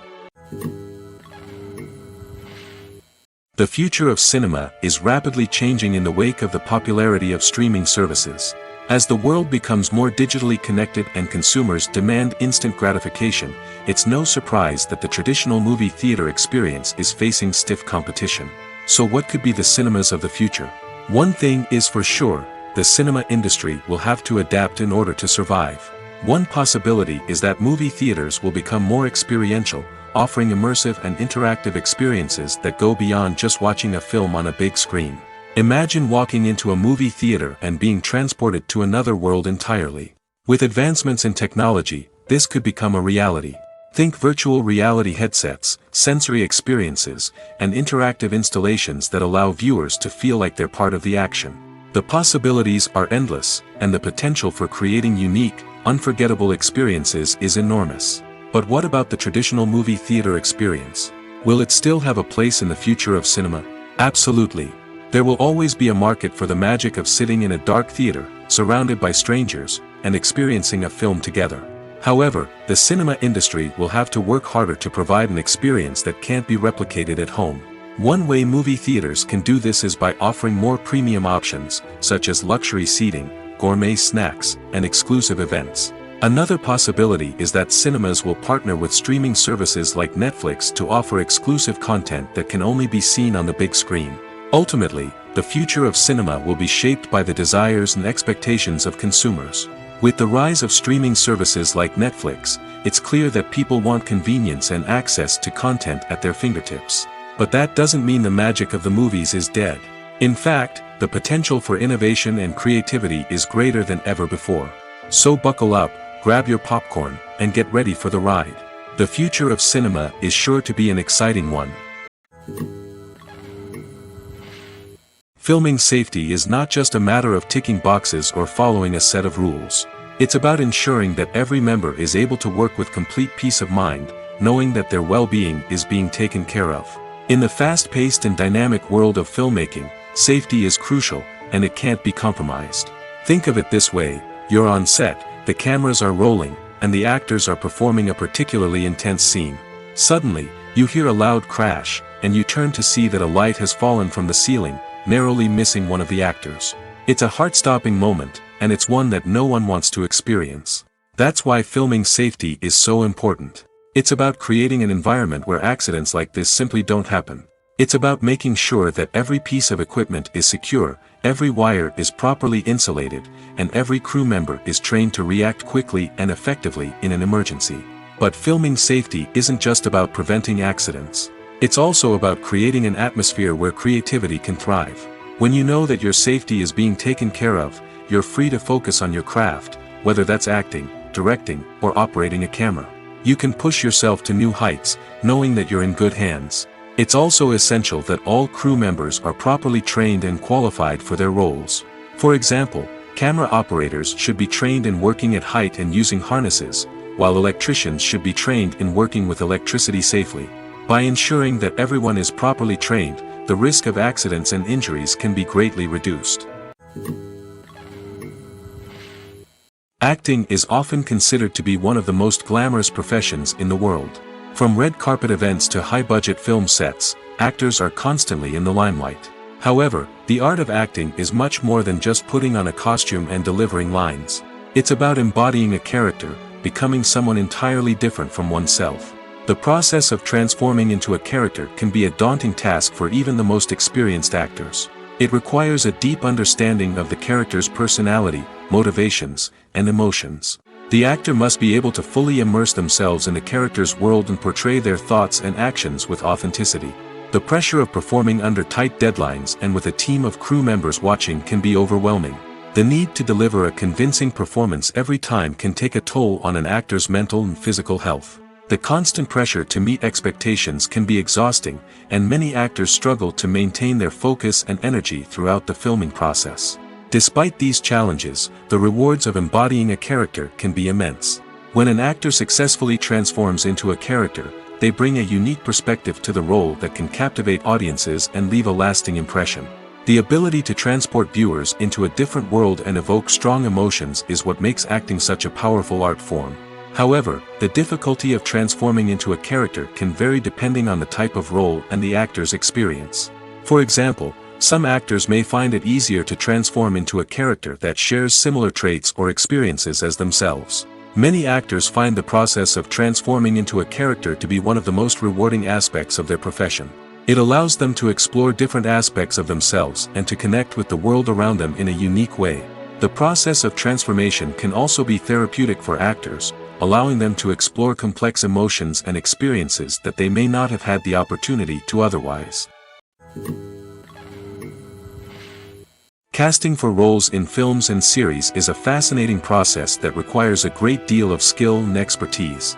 The future of cinema is rapidly changing in the wake of the popularity of streaming services. As the world becomes more digitally connected and consumers demand instant gratification, it's no surprise that the traditional movie theater experience is facing stiff competition. So what could be the cinemas of the future? One thing is for sure, the cinema industry will have to adapt in order to survive. One possibility is that movie theaters will become more experiential, offering immersive and interactive experiences that go beyond just watching a film on a big screen. Imagine walking into a movie theater and being transported to another world entirely. With advancements in technology, this could become a reality. Think virtual reality headsets, sensory experiences, and interactive installations that allow viewers to feel like they're part of the action. The possibilities are endless, and the potential for creating unique, unforgettable experiences is enormous. But what about the traditional movie theater experience? Will it still have a place in the future of cinema? Absolutely. There will always be a market for the magic of sitting in a dark theater, surrounded by strangers, and experiencing a film together. However, the cinema industry will have to work harder to provide an experience that can't be replicated at home. One way movie theaters can do this is by offering more premium options, such as luxury seating, gourmet snacks, and exclusive events. Another possibility is that cinemas will partner with streaming services like Netflix to offer exclusive content that can only be seen on the big screen. Ultimately, the future of cinema will be shaped by the desires and expectations of consumers. With the rise of streaming services like Netflix, it's clear that people want convenience and access to content at their fingertips. But that doesn't mean the magic of the movies is dead. In fact, the potential for innovation and creativity is greater than ever before. So buckle up, grab your popcorn, and get ready for the ride. The future of cinema is sure to be an exciting one. Filming safety is not just a matter of ticking boxes or following a set of rules. It's about ensuring that every member is able to work with complete peace of mind, knowing that their well-being is being taken care of. In the fast-paced and dynamic world of filmmaking, safety is crucial, and it can't be compromised. Think of it this way: you're on set, the cameras are rolling, and the actors are performing a particularly intense scene. Suddenly, you hear a loud crash, and you turn to see that a light has fallen from the ceiling, narrowly missing one of the actors. It's a heart-stopping moment, and it's one that no one wants to experience. That's why filming safety is so important. It's about creating an environment where accidents like this simply don't happen. It's about making sure that every piece of equipment is secure, every wire is properly insulated, and every crew member is trained to react quickly and effectively in an emergency. But filming safety isn't just about preventing accidents. It's also about creating an atmosphere where creativity can thrive. When you know that your safety is being taken care of, you're free to focus on your craft, whether that's acting, directing, or operating a camera. You can push yourself to new heights, knowing that you're in good hands. It's also essential that all crew members are properly trained and qualified for their roles. For example, camera operators should be trained in working at height and using harnesses, while electricians should be trained in working with electricity safely. By ensuring that everyone is properly trained, the risk of accidents and injuries can be greatly reduced. Acting is often considered to be one of the most glamorous professions in the world. From red carpet events to high-budget film sets, actors are constantly in the limelight. However, the art of acting is much more than just putting on a costume and delivering lines. It's about embodying a character, becoming someone entirely different from oneself. The process of transforming into a character can be a daunting task for even the most experienced actors. It requires a deep understanding of the character's personality, motivations, and emotions. The actor must be able to fully immerse themselves in the character's world and portray their thoughts and actions with authenticity. The pressure of performing under tight deadlines and with a team of crew members watching can be overwhelming. The need to deliver a convincing performance every time can take a toll on an actor's mental and physical health. The constant pressure to meet expectations can be exhausting, and many actors struggle to maintain their focus and energy throughout the filming process. Despite these challenges, the rewards of embodying a character can be immense. When an actor successfully transforms into a character, they bring a unique perspective to the role that can captivate audiences and leave a lasting impression. The ability to transport viewers into a different world and evoke strong emotions is what makes acting such a powerful art form. However, the difficulty of transforming into a character can vary depending on the type of role and the actor's experience. For example, some actors may find it easier to transform into a character that shares similar traits or experiences as themselves. Many actors find the process of transforming into a character to be one of the most rewarding aspects of their profession. It allows them to explore different aspects of themselves and to connect with the world around them in a unique way. The process of transformation can also be therapeutic for actors, allowing them to explore complex emotions and experiences that they may not have had the opportunity to otherwise. Casting for roles in films and series is a fascinating process that requires a great deal of skill and expertise.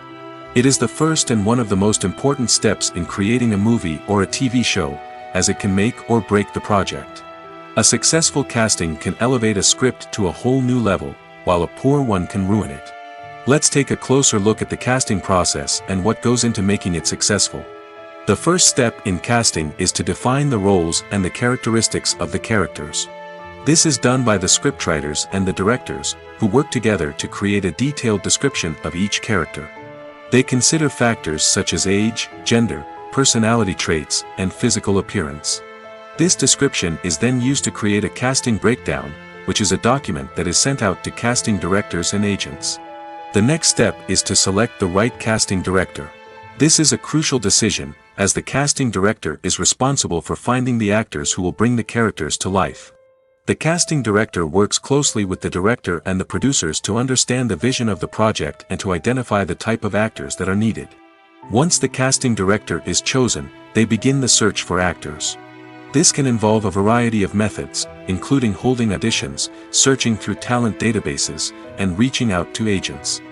It is the first and one of the most important steps in creating a movie or a TV show, as it can make or break the project. A successful casting can elevate a script to a whole new level, while a poor one can ruin it. Let's take a closer look at the casting process and what goes into making it successful. The first step in casting is to define the roles and the characteristics of the characters. This is done by the scriptwriters and the directors, who work together to create a detailed description of each character. They consider factors such as age, gender, personality traits, and physical appearance. This description is then used to create a casting breakdown, which is a document that is sent out to casting directors and agents. The next step is to select the right casting director. This is a crucial decision, as the casting director is responsible for finding the actors who will bring the characters to life. The casting director works closely with the director and the producers to understand the vision of the project and to identify the type of actors that are needed. Once the casting director is chosen, they begin the search for actors. This can involve a variety of methods, including holding auditions, searching through talent databases, and reaching out to agents.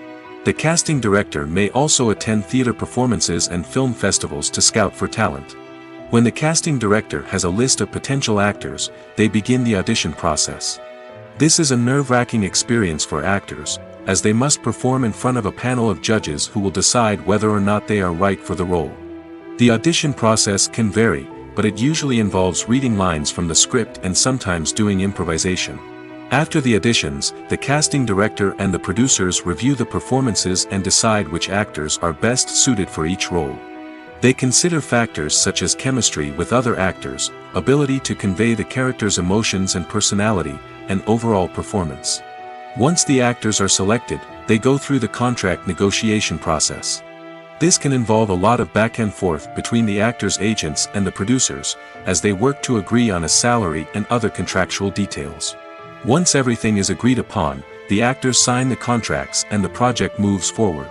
The casting director may also attend theater performances and film festivals to scout for talent. When the casting director has a list of potential actors, they begin the audition process. This is a nerve-wracking experience for actors, as they must perform in front of a panel of judges who will decide whether or not they are right for the role. The audition process can vary, but it usually involves reading lines from the script and sometimes doing improvisation. After the auditions, the casting director and the producers review the performances and decide which actors are best suited for each role. They consider factors such as chemistry with other actors, ability to convey the character's emotions and personality, and overall performance. Once the actors are selected, they go through the contract negotiation process. This can involve a lot of back and forth between the actors' agents and the producers, as they work to agree on a salary and other contractual details. Once everything is agreed upon, the actors sign the contracts and the project moves forward.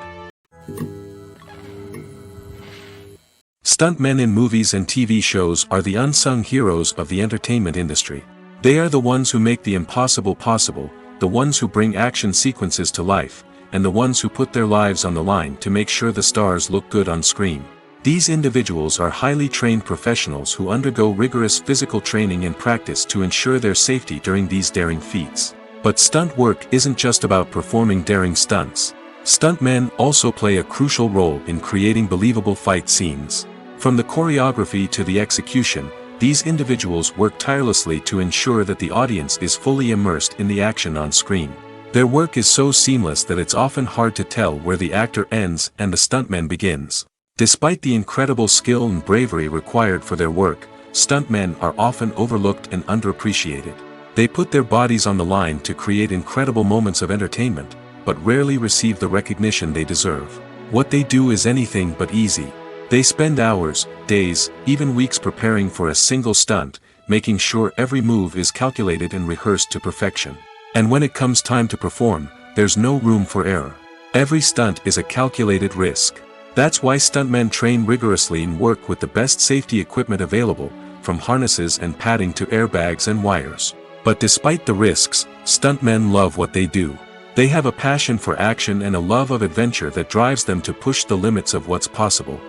Stuntmen in movies and TV shows are the unsung heroes of the entertainment industry. They are the ones who make the impossible possible, the ones who bring action sequences to life, and the ones who put their lives on the line to make sure the stars look good on screen. These individuals are highly trained professionals who undergo rigorous physical training and practice to ensure their safety during these daring feats. But stunt work isn't just about performing daring stunts. Stuntmen also play a crucial role in creating believable fight scenes. From the choreography to the execution, these individuals work tirelessly to ensure that the audience is fully immersed in the action on screen. Their work is so seamless that it's often hard to tell where the actor ends and the stuntman begins. Despite the incredible skill and bravery required for their work, stuntmen are often overlooked and underappreciated. They put their bodies on the line to create incredible moments of entertainment, but rarely receive the recognition they deserve. What they do is anything but easy. They spend hours, days, even weeks preparing for a single stunt, making sure every move is calculated and rehearsed to perfection. And when it comes time to perform, there's no room for error. Every stunt is a calculated risk. That's why stuntmen train rigorously and work with the best safety equipment available, from harnesses and padding to airbags and wires. But despite the risks, stuntmen love what they do. They have a passion for action and a love of adventure that drives them to push the limits of what's possible.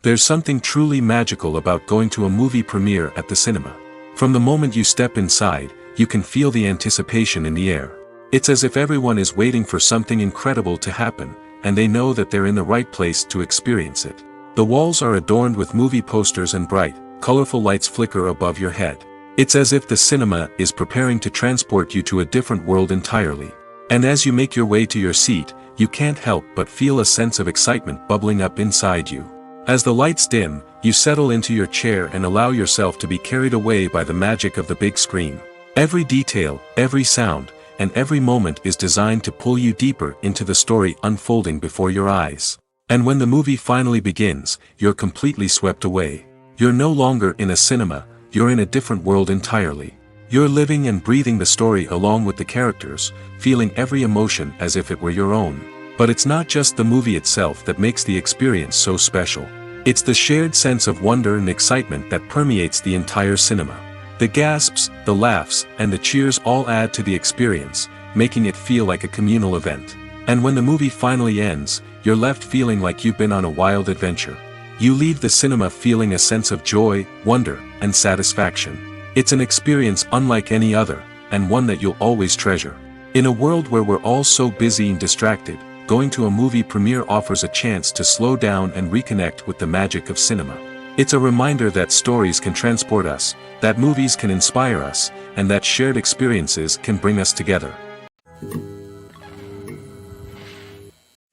There's something truly magical about going to a movie premiere at the cinema. From the moment you step inside, you can feel the anticipation in the air. It's as if everyone is waiting for something incredible to happen, and they know that they're in the right place to experience it. The walls are adorned with movie posters and bright, colorful lights flicker above your head. It's as if the cinema is preparing to transport you to a different world entirely. And as you make your way to your seat, you can't help but feel a sense of excitement bubbling up inside you. As the lights dim, you settle into your chair and allow yourself to be carried away by the magic of the big screen. Every detail, every sound, and every moment is designed to pull you deeper into the story unfolding before your eyes. And when the movie finally begins, you're completely swept away. You're no longer in a cinema, you're in a different world entirely. You're living and breathing the story along with the characters, feeling every emotion as if it were your own. But it's not just the movie itself that makes the experience so special. It's the shared sense of wonder and excitement that permeates the entire cinema. The gasps, the laughs, and the cheers all add to the experience, making it feel like a communal event. And when the movie finally ends, you're left feeling like you've been on a wild adventure. You leave the cinema feeling a sense of joy, wonder, and satisfaction. It's an experience unlike any other, and one that you'll always treasure. In a world where we're all so busy and distracted, going to a movie premiere offers a chance to slow down and reconnect with the magic of cinema. It's a reminder that stories can transport us, that movies can inspire us, and that shared experiences can bring us together.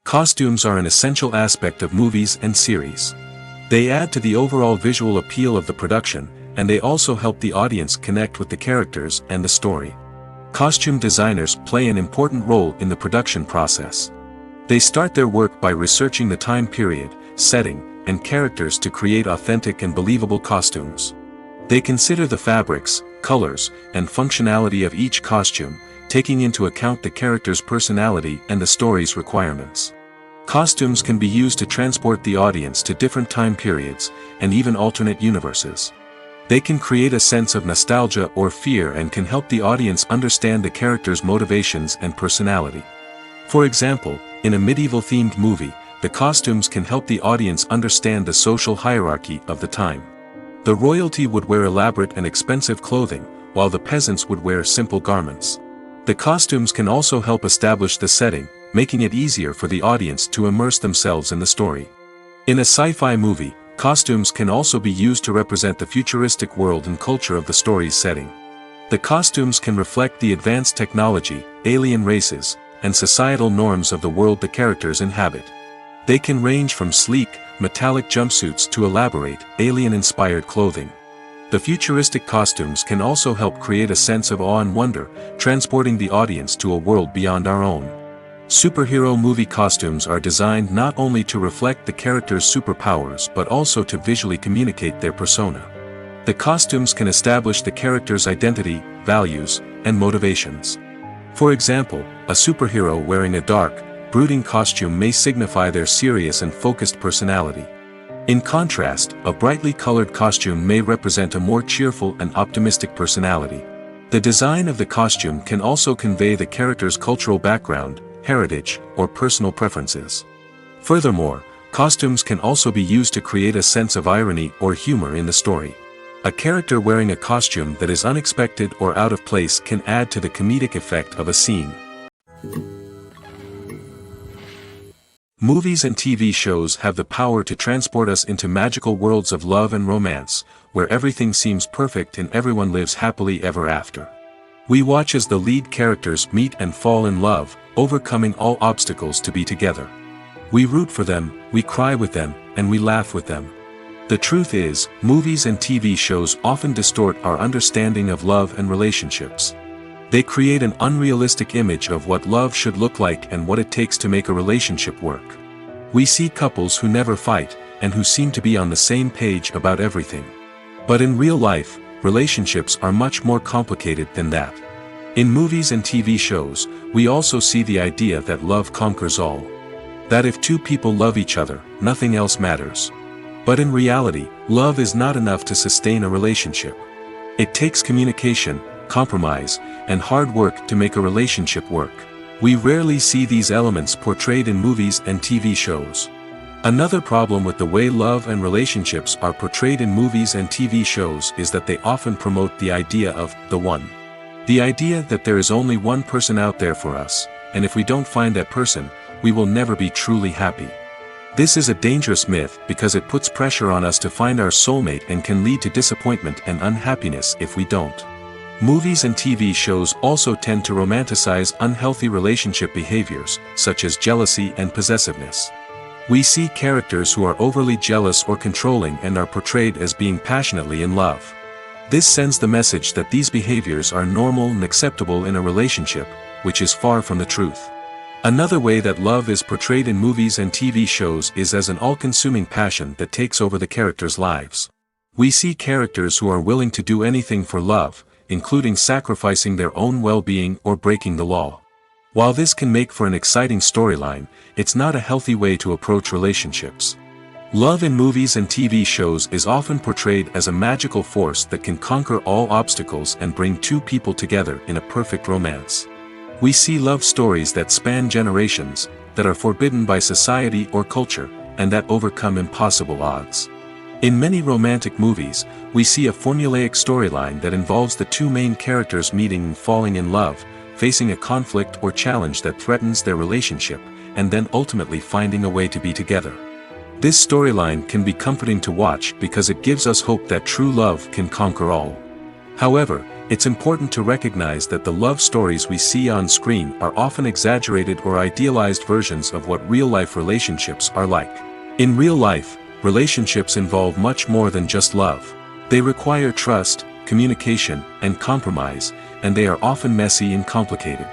Costumes are an essential aspect of movies and series. They add to the overall visual appeal of the production, and they also help the audience connect with the characters and the story. Costume designers play an important role in the production process. They start their work by researching the time period, setting, and characters to create authentic and believable costumes. They consider the fabrics, colors, and functionality of each costume, taking into account the character's personality and the story's requirements. Costumes can be used to transport the audience to different time periods, and even alternate universes. They can create a sense of nostalgia or fear and can help the audience understand the character's motivations and personality. For example, in a medieval-themed movie, the costumes can help the audience understand the social hierarchy of the time. The royalty would wear elaborate and expensive clothing, while the peasants would wear simple garments. The costumes can also help establish the setting, making it easier for the audience to immerse themselves in the story. In a sci-fi movie, costumes can also be used to represent the futuristic world and culture of the story's setting. The costumes can reflect the advanced technology, alien races, and societal norms of the world the characters inhabit. They can range from sleek, metallic jumpsuits to elaborate, alien-inspired clothing. The futuristic costumes can also help create a sense of awe and wonder, transporting the audience to a world beyond our own. Superhero movie costumes are designed not only to reflect the character's superpowers but also to visually communicate their persona. The costumes can establish the character's identity, values, and motivations. For example, a superhero wearing a dark, brooding costume may signify their serious and focused personality. In contrast, a brightly colored costume may represent a more cheerful and optimistic personality. The design of the costume can also convey the character's cultural background, heritage, or personal preferences. Furthermore, costumes can also be used to create a sense of irony or humor in the story. A character wearing a costume that is unexpected or out of place can add to the comedic effect of a scene. Movies and TV shows have the power to transport us into magical worlds of love and romance, where everything seems perfect and everyone lives happily ever after. We watch as the lead characters meet and fall in love, overcoming all obstacles to be together. We root for them, we cry with them, and we laugh with them. The truth is, movies and TV shows often distort our understanding of love and relationships. They create an unrealistic image of what love should look like and what it takes to make a relationship work. We see couples who never fight, and who seem to be on the same page about everything. But in real life, relationships are much more complicated than that. In movies and TV shows, we also see the idea that love conquers all. That if two people love each other, nothing else matters. But in reality, love is not enough to sustain a relationship. It takes communication, compromise, and hard work to make a relationship work. We rarely see these elements portrayed in movies and TV shows. Another problem with the way love and relationships are portrayed in movies and TV shows is that they often promote the idea of the one. The idea that there is only one person out there for us, and if we don't find that person, we will never be truly happy. This is a dangerous myth because it puts pressure on us to find our soulmate and can lead to disappointment and unhappiness if we don't. Movies and TV shows also tend to romanticize unhealthy relationship behaviors, such as jealousy and possessiveness. We see characters who are overly jealous or controlling and are portrayed as being passionately in love. This sends the message that these behaviors are normal and acceptable in a relationship, which is far from the truth. Another way that love is portrayed in movies and TV shows is as an all-consuming passion that takes over the characters' lives. We see characters who are willing to do anything for love, including sacrificing their own well-being or breaking the law. While this can make for an exciting storyline, it's not a healthy way to approach relationships. Love in movies and TV shows is often portrayed as a magical force that can conquer all obstacles and bring two people together in a perfect romance. We see love stories that span generations, that are forbidden by society or culture, and that overcome impossible odds. In many romantic movies, we see a formulaic storyline that involves the two main characters meeting and falling in love, facing a conflict or challenge that threatens their relationship, and then ultimately finding a way to be together. This storyline can be comforting to watch because it gives us hope that true love can conquer all. However, it's important to recognize that the love stories we see on screen are often exaggerated or idealized versions of what real-life relationships are like. In real life, relationships involve much more than just love. They require trust, communication, and compromise, and they are often messy and complicated.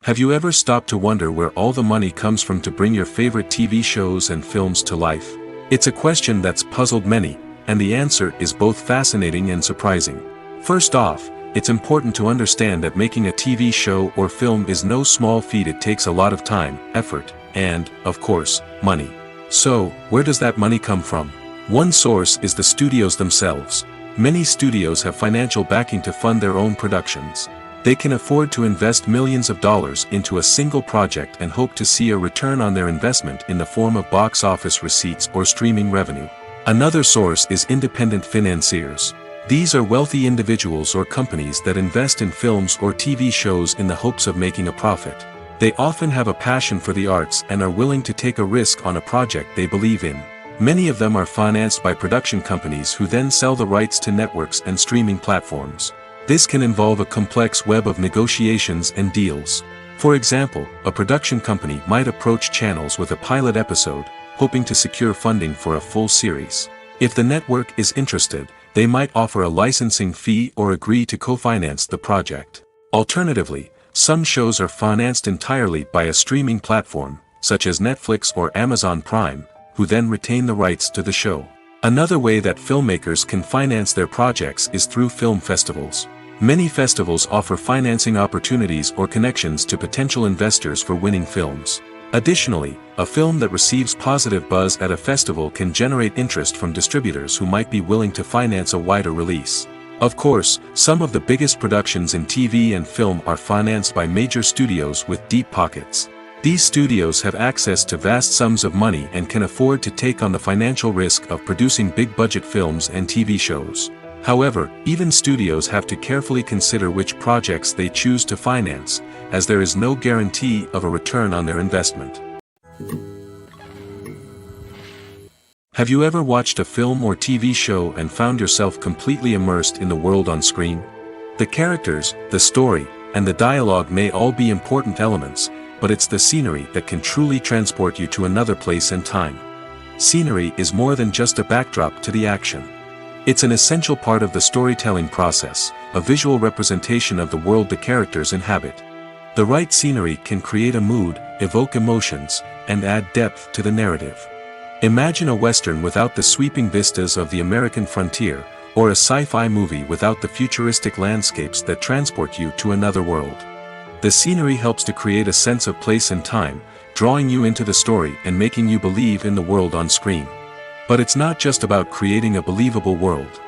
Have you ever stopped to wonder where all the money comes from to bring your favorite TV shows and films to life? It's a question that's puzzled many, and the answer is both fascinating and surprising. First off, it's important to understand that making a TV show or film is no small feat. It takes a lot of time, effort, and, of course, money. So, where does that money come from? One source is the studios themselves. Many studios have financial backing to fund their own productions. They can afford to invest millions of dollars into a single project and hope to see a return on their investment in the form of box office receipts or streaming revenue. Another source is independent financiers. These are wealthy individuals or companies that invest in films or TV shows in the hopes of making a profit. They often have a passion for the arts and are willing to take a risk on a project they believe in. Many of them are financed by production companies who then sell the rights to networks and streaming platforms. This can involve a complex web of negotiations and deals. For example, a production company might approach channels with a pilot episode, hoping to secure funding for a full series. If the network is interested, they might offer a licensing fee or agree to co-finance the project. Alternatively, some shows are financed entirely by a streaming platform, such as Netflix or Amazon Prime, who then retain the rights to the show. Another way that filmmakers can finance their projects is through film festivals. Many festivals offer financing opportunities or connections to potential investors for winning films. Additionally, a film that receives positive buzz at a festival can generate interest from distributors who might be willing to finance a wider release. Of course, some of the biggest productions in TV and film are financed by major studios with deep pockets. These studios have access to vast sums of money and can afford to take on the financial risk of producing big-budget films and TV shows. However, even studios have to carefully consider which projects they choose to finance, as there is no guarantee of a return on their investment. Have you ever watched a film or TV show and found yourself completely immersed in the world on screen? The characters, the story, and the dialogue may all be important elements, but it's the scenery that can truly transport you to another place and time. Scenery is more than just a backdrop to the action. It's an essential part of the storytelling process, a visual representation of the world the characters inhabit. The right scenery can create a mood, evoke emotions, and add depth to the narrative. Imagine a Western without the sweeping vistas of the American frontier, or a sci-fi movie without the futuristic landscapes that transport you to another world. The scenery helps to create a sense of place and time, drawing you into the story and making you believe in the world on screen. But it's not just about creating a believable world.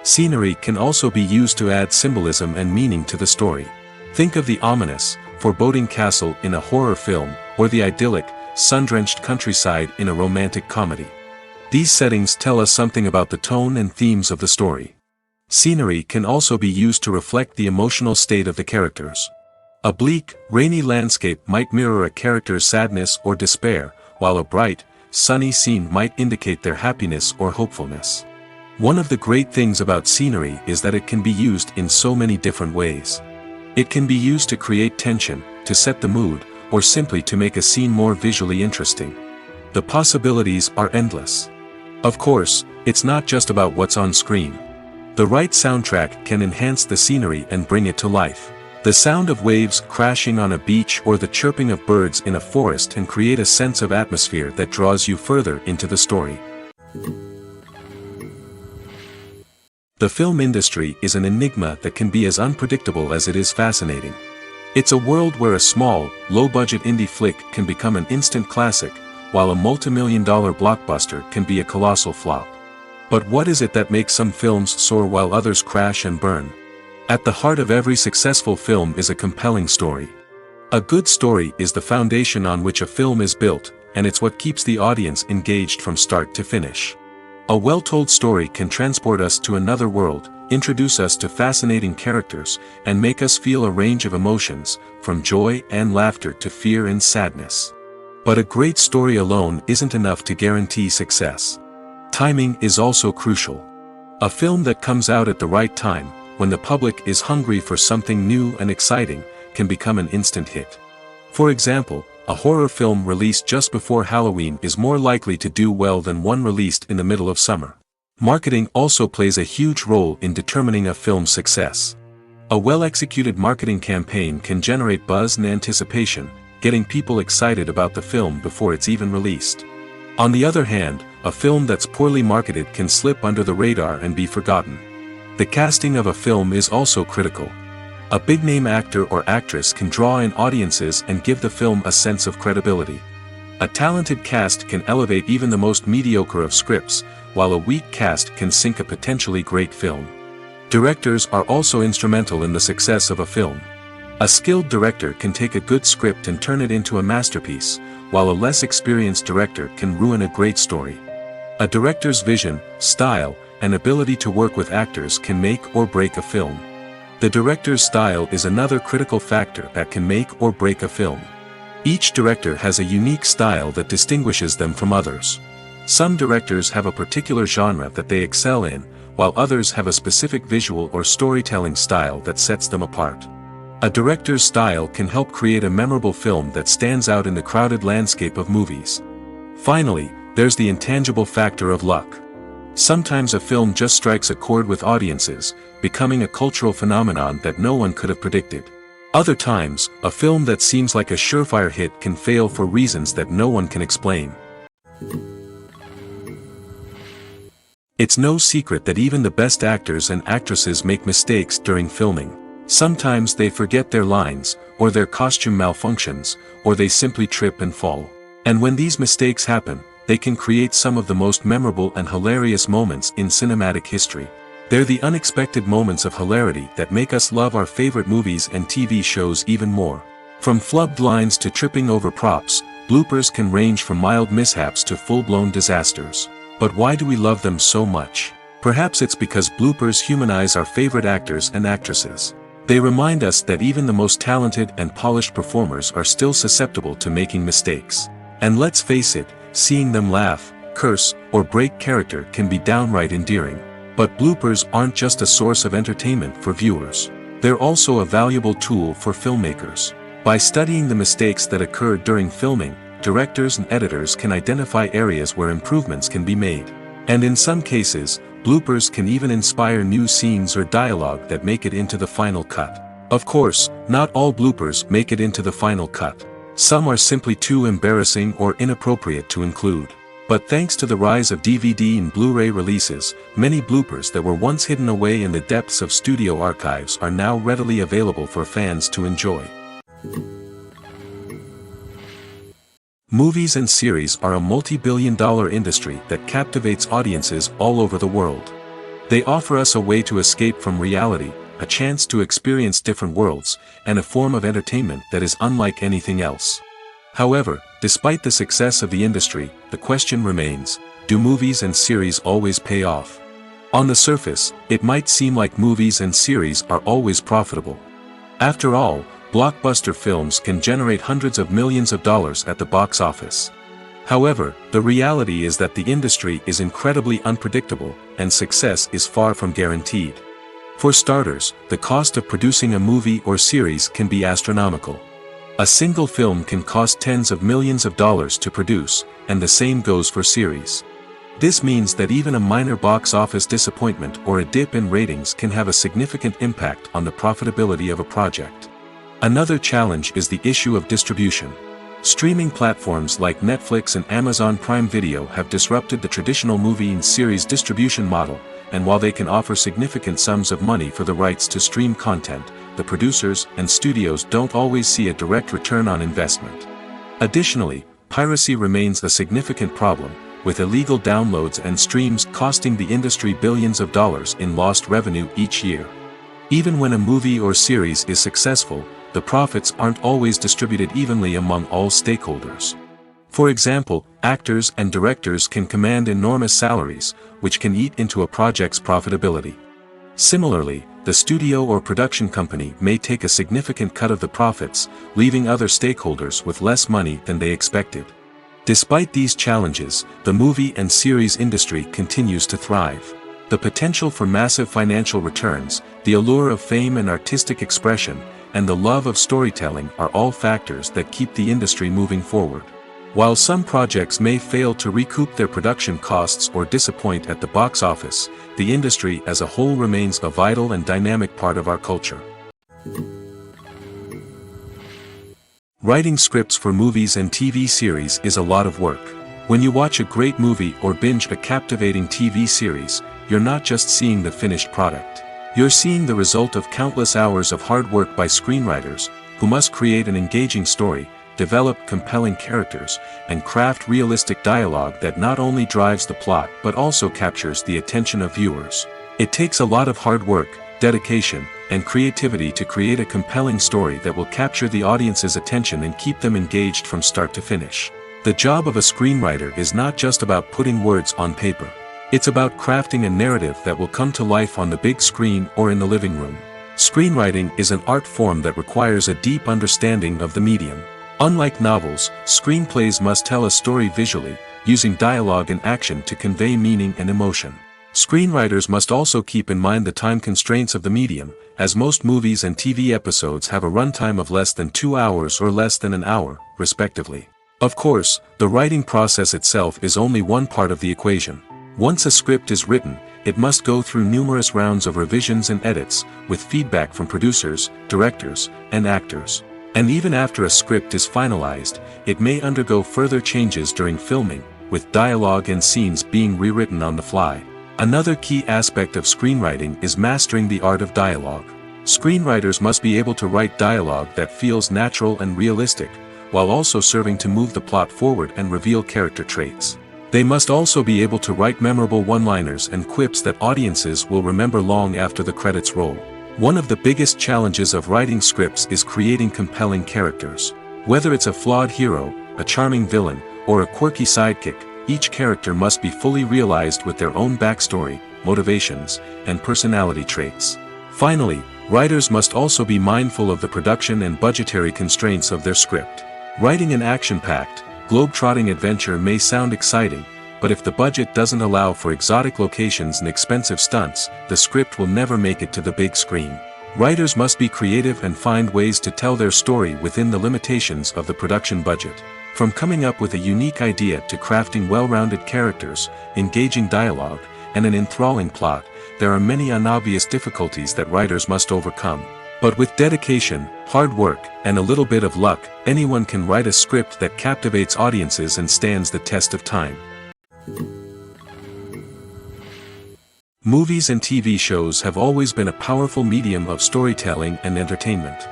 Scenery can also be used to add symbolism and meaning to the story. Think of the ominous, foreboding castle in a horror film, or the idyllic, sun-drenched countryside in a romantic comedy. These settings tell us something about the tone and themes of the story. Scenery can also be used to reflect the emotional state of the characters. A bleak, rainy landscape might mirror a character's sadness or despair, while a bright, sunny scene might indicate their happiness or hopefulness. One of the great things about scenery is that it can be used in so many different ways. It can be used to create tension, to set the mood, or simply to make a scene more visually interesting. The possibilities are endless. Of course, it's not just about what's on screen. The right soundtrack can enhance the scenery and bring it to life. The sound of waves crashing on a beach or the chirping of birds in a forest can create a sense of atmosphere that draws you further into the story. The film industry is an enigma that can be as unpredictable as it is fascinating. It's a world where a small, low-budget indie flick can become an instant classic, while a multi-million-dollar blockbuster can be a colossal flop. But what is it that makes some films soar while others crash and burn? At the heart of every successful film is a compelling story. A good story is the foundation on which a film is built, and it's what keeps the audience engaged from start to finish. A well-told story can transport us to another world, introduce us to fascinating characters, and make us feel a range of emotions, from joy and laughter to fear and sadness. But a great story alone isn't enough to guarantee success. Timing is also crucial. A film that comes out at the right time, when the public is hungry for something new and exciting, can become an instant hit. For example, a horror film released just before Halloween is more likely to do well than one released in the middle of summer. Marketing also plays a huge role in determining a film's success. A well-executed marketing campaign can generate buzz and anticipation, getting people excited about the film before it's even released. On the other hand, a film that's poorly marketed can slip under the radar and be forgotten. The casting of a film is also critical. A big-name actor or actress can draw in audiences and give the film a sense of credibility. A talented cast can elevate even the most mediocre of scripts, while a weak cast can sink a potentially great film. Directors are also instrumental in the success of a film. A skilled director can take a good script and turn it into a masterpiece, while a less experienced director can ruin a great story. A director's vision, style, and ability to work with actors can make or break a film. The director's style is another critical factor that can make or break a film. Each director has a unique style that distinguishes them from others. Some directors have a particular genre that they excel in, while others have a specific visual or storytelling style that sets them apart. A director's style can help create a memorable film that stands out in the crowded landscape of movies. Finally, there's the intangible factor of luck. Sometimes a film just strikes a chord with audiences, becoming a cultural phenomenon that no one could have predicted. Other times, a film that seems like a surefire hit can fail for reasons that no one can explain. It's no secret that even the best actors and actresses make mistakes during filming. Sometimes they forget their lines, or their costume malfunctions, or they simply trip and fall. And when these mistakes happen, they can create some of the most memorable and hilarious moments in cinematic history. They're the unexpected moments of hilarity that make us love our favorite movies and TV shows even more. From flubbed lines to tripping over props, bloopers can range from mild mishaps to full-blown disasters. But why do we love them so much? Perhaps it's because bloopers humanize our favorite actors and actresses. They remind us that even the most talented and polished performers are still susceptible to making mistakes. And let's face it, seeing them laugh, curse, or break character can be downright endearing. But bloopers aren't just a source of entertainment for viewers. They're also a valuable tool for filmmakers. By studying the mistakes that occurred during filming, directors and editors can identify areas where improvements can be made. And in some cases, bloopers can even inspire new scenes or dialogue that make it into the final cut. Of course, not all bloopers make it into the final cut. Some are simply too embarrassing or inappropriate to include. But thanks to the rise of DVD and Blu-ray releases, many bloopers that were once hidden away in the depths of studio archives are now readily available for fans to enjoy. Movies and series are a multi-billion-dollar industry that captivates audiences all over the world. They offer us a way to escape from reality, a chance to experience different worlds, and a form of entertainment that is unlike anything else. However, despite the success of the industry, the question remains, do movies and series always pay off? On the surface, it might seem like movies and series are always profitable. After all, blockbuster films can generate hundreds of millions of dollars at the box office. However, the reality is that the industry is incredibly unpredictable, and success is far from guaranteed. For starters, the cost of producing a movie or series can be astronomical. A single film can cost tens of millions of dollars to produce, and the same goes for series. This means that even a minor box office disappointment or a dip in ratings can have a significant impact on the profitability of a project. Another challenge is the issue of distribution. Streaming platforms like Netflix and Amazon Prime Video have disrupted the traditional movie and series distribution model, and while they can offer significant sums of money for the rights to stream content, the producers and studios don't always see a direct return on investment. Additionally, piracy remains a significant problem, with illegal downloads and streams costing the industry billions of dollars in lost revenue each year. Even when a movie or series is successful, the profits aren't always distributed evenly among all stakeholders. For example, actors and directors can command enormous salaries, which can eat into a project's profitability. Similarly, the studio or production company may take a significant cut of the profits, leaving other stakeholders with less money than they expected. Despite these challenges, the movie and series industry continues to thrive. The potential for massive financial returns, the allure of fame and artistic expression, and the love of storytelling are all factors that keep the industry moving forward. While some projects may fail to recoup their production costs or disappoint at the box office, the industry as a whole remains a vital and dynamic part of our culture. Writing scripts for movies and TV series is a lot of work. When you watch a great movie or binge a captivating TV series, you're not just seeing the finished product. You're seeing the result of countless hours of hard work by screenwriters, who must create an engaging story, develop compelling characters, and craft realistic dialogue that not only drives the plot but also captures the attention of viewers. It takes a lot of hard work, dedication, and creativity to create a compelling story that will capture the audience's attention and keep them engaged from start to finish. The job of a screenwriter is not just about putting words on paper. It's about crafting a narrative that will come to life on the big screen or in the living room. Screenwriting is an art form that requires a deep understanding of the medium. Unlike novels, screenplays must tell a story visually, using dialogue and action to convey meaning and emotion. Screenwriters must also keep in mind the time constraints of the medium, as most movies and TV episodes have a runtime of less than 2 hours or less than an hour, respectively. Of course, the writing process itself is only one part of the equation. Once a script is written, it must go through numerous rounds of revisions and edits, with feedback from producers, directors, and actors. And even after a script is finalized, it may undergo further changes during filming, with dialogue and scenes being rewritten on the fly. Another key aspect of screenwriting is mastering the art of dialogue. Screenwriters must be able to write dialogue that feels natural and realistic, while also serving to move the plot forward and reveal character traits. They must also be able to write memorable one-liners and quips that audiences will remember long after the credits roll. One of the biggest challenges of writing scripts is creating compelling characters. Whether it's a flawed hero, a charming villain, or a quirky sidekick, each character must be fully realized with their own backstory, motivations, and personality traits. Finally, writers must also be mindful of the production and budgetary constraints of their script. Writing an action-packed, globe-trotting adventure may sound exciting, but if the budget doesn't allow for exotic locations and expensive stunts, the script will never make it to the big screen. Writers must be creative and find ways to tell their story within the limitations of the production budget. From coming up with a unique idea to crafting well-rounded characters, engaging dialogue, and an enthralling plot, there are many unobvious difficulties that writers must overcome. But with dedication, hard work, and a little bit of luck, anyone can write a script that captivates audiences and stands the test of time. Movies and TV shows have always been a powerful medium of storytelling and entertainment.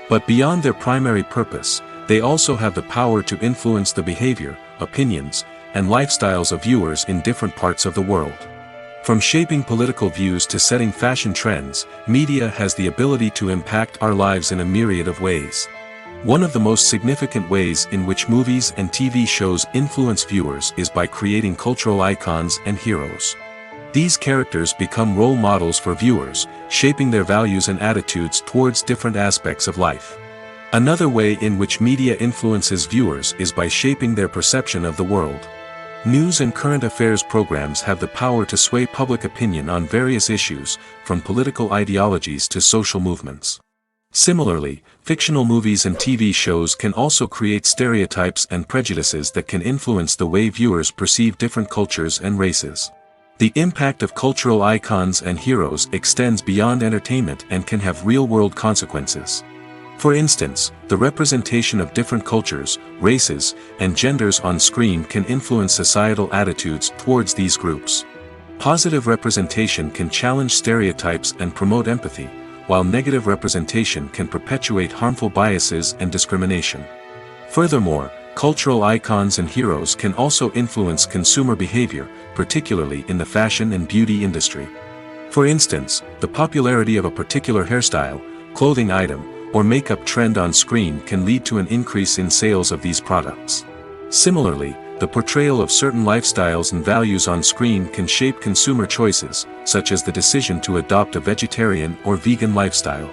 But beyond their primary purpose, they also have the power to influence the behavior, opinions, and lifestyles of viewers in different parts of the world. From shaping political views to setting fashion trends, media has the ability to impact our lives in a myriad of ways. One of the most significant ways in which movies and TV shows influence viewers is by creating cultural icons and heroes. These characters become role models for viewers, shaping their values and attitudes towards different aspects of life. Another way in which media influences viewers is by shaping their perception of the world. News and current affairs programs have the power to sway public opinion on various issues, from political ideologies to social movements. Similarly, fictional movies and TV shows can also create stereotypes and prejudices that can influence the way viewers perceive different cultures and races. The impact of cultural icons and heroes extends beyond entertainment and can have real-world consequences. For instance, the representation of different cultures, races, and genders on screen can influence societal attitudes towards these groups. Positive representation can challenge stereotypes and promote empathy, while negative representation can perpetuate harmful biases and discrimination. Furthermore, cultural icons and heroes can also influence consumer behavior, particularly in the fashion and beauty industry. For instance, the popularity of a particular hairstyle, clothing item, or makeup trend on screen can lead to an increase in sales of these products. Similarly, the portrayal of certain lifestyles and values on screen can shape consumer choices, such as the decision to adopt a vegetarian or vegan lifestyle.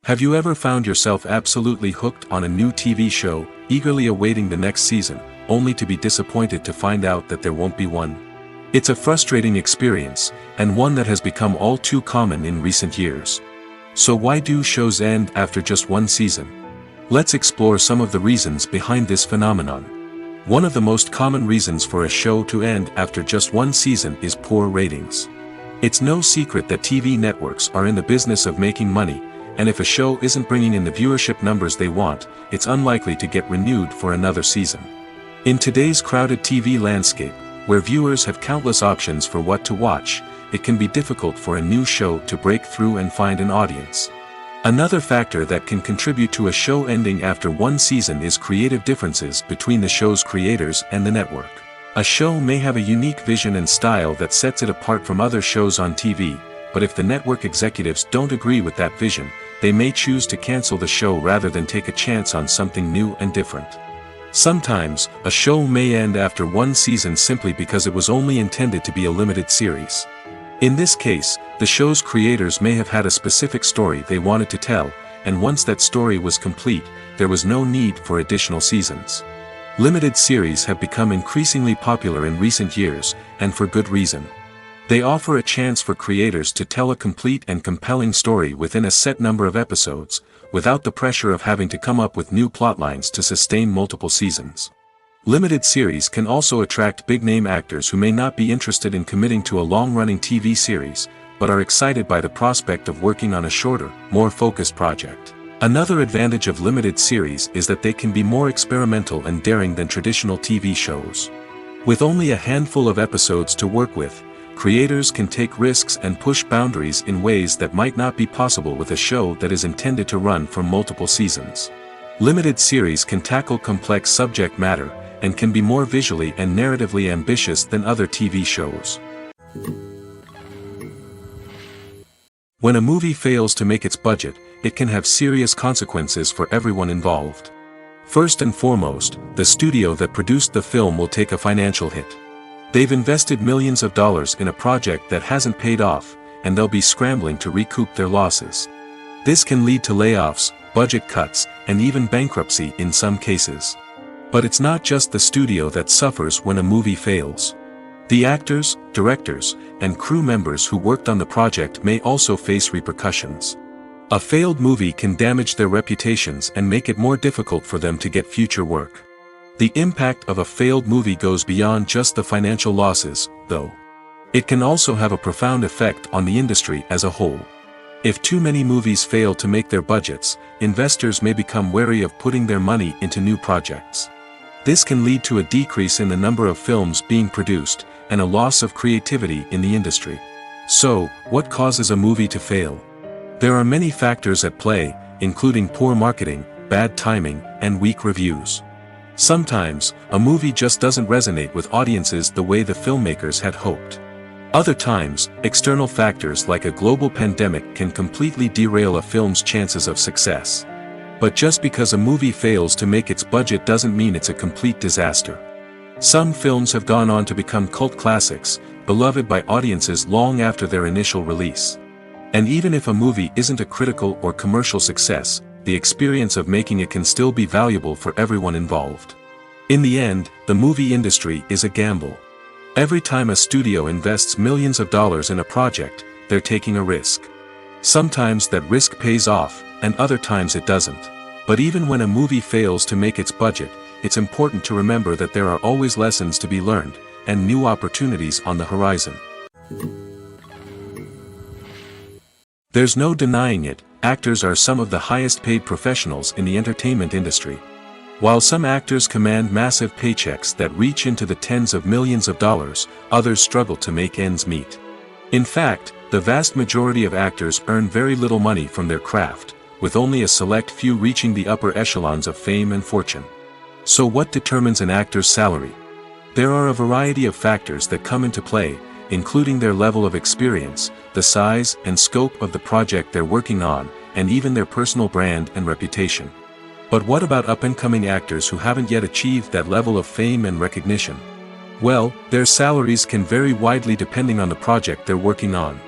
Have you ever found yourself absolutely hooked on a new TV show, eagerly awaiting the next season, only to be disappointed to find out that there won't be one? It's a frustrating experience, and one that has become all too common in recent years. So why do shows end after just one season? Let's explore some of the reasons behind this phenomenon. One of the most common reasons for a show to end after just one season is poor ratings. It's no secret that TV networks are in the business of making money, and if a show isn't bringing in the viewership numbers they want, it's unlikely to get renewed for another season. In today's crowded TV landscape, where viewers have countless options for what to watch, it can be difficult for a new show to break through and find an audience. Another factor that can contribute to a show ending after one season is creative differences between the show's creators and the network. A show may have a unique vision and style that sets it apart from other shows on TV, but if the network executives don't agree with that vision, they may choose to cancel the show rather than take a chance on something new and different. Sometimes, a show may end after one season simply because it was only intended to be a limited series. In this case, the show's creators may have had a specific story they wanted to tell, and once that story was complete, there was no need for additional seasons. Limited series have become increasingly popular in recent years, and for good reason. They offer a chance for creators to tell a complete and compelling story within a set number of episodes, without the pressure of having to come up with new plotlines to sustain multiple seasons. Limited series can also attract big-name actors who may not be interested in committing to a long-running TV series, but are excited by the prospect of working on a shorter, more focused project. Another advantage of limited series is that they can be more experimental and daring than traditional TV shows. With only a handful of episodes to work with, creators can take risks and push boundaries in ways that might not be possible with a show that is intended to run for multiple seasons. Limited series can tackle complex subject matter, and can be more visually and narratively ambitious than other TV shows. When a movie fails to make its budget, it can have serious consequences for everyone involved. First and foremost, the studio that produced the film will take a financial hit. They've invested millions of dollars in a project that hasn't paid off, and they'll be scrambling to recoup their losses. This can lead to layoffs, budget cuts, and even bankruptcy in some cases. But it's not just the studio that suffers when a movie fails. The actors, directors, and crew members who worked on the project may also face repercussions. A failed movie can damage their reputations and make it more difficult for them to get future work. The impact of a failed movie goes beyond just the financial losses, though. It can also have a profound effect on the industry as a whole. If too many movies fail to make their budgets, investors may become wary of putting their money into new projects. This can lead to a decrease in the number of films being produced, and a loss of creativity in the industry. So, what causes a movie to fail? There are many factors at play, including poor marketing, bad timing, and weak reviews. Sometimes, a movie just doesn't resonate with audiences the way the filmmakers had hoped. Other times, external factors like a global pandemic can completely derail a film's chances of success. But just because a movie fails to make its budget doesn't mean it's a complete disaster. Some films have gone on to become cult classics, beloved by audiences long after their initial release. And even if a movie isn't a critical or commercial success, the experience of making it can still be valuable for everyone involved. In the end, the movie industry is a gamble. Every time a studio invests millions of dollars in a project, they're taking a risk. Sometimes that risk pays off, and other times it doesn't. But even when a movie fails to make its budget, it's important to remember that there are always lessons to be learned, and new opportunities on the horizon. There's no denying it, actors are some of the highest paid professionals in the entertainment industry. While some actors command massive paychecks that reach into the tens of millions of dollars, others struggle to make ends meet. In fact, the vast majority of actors earn very little money from their craft, with only a select few reaching the upper echelons of fame and fortune. So what determines an actor's salary? There are a variety of factors that come into play, including their level of experience, the size and scope of the project they're working on, and even their personal brand and reputation. But what about up-and-coming actors who haven't yet achieved that level of fame and recognition? Well, their salaries can vary widely depending on the project they're working on.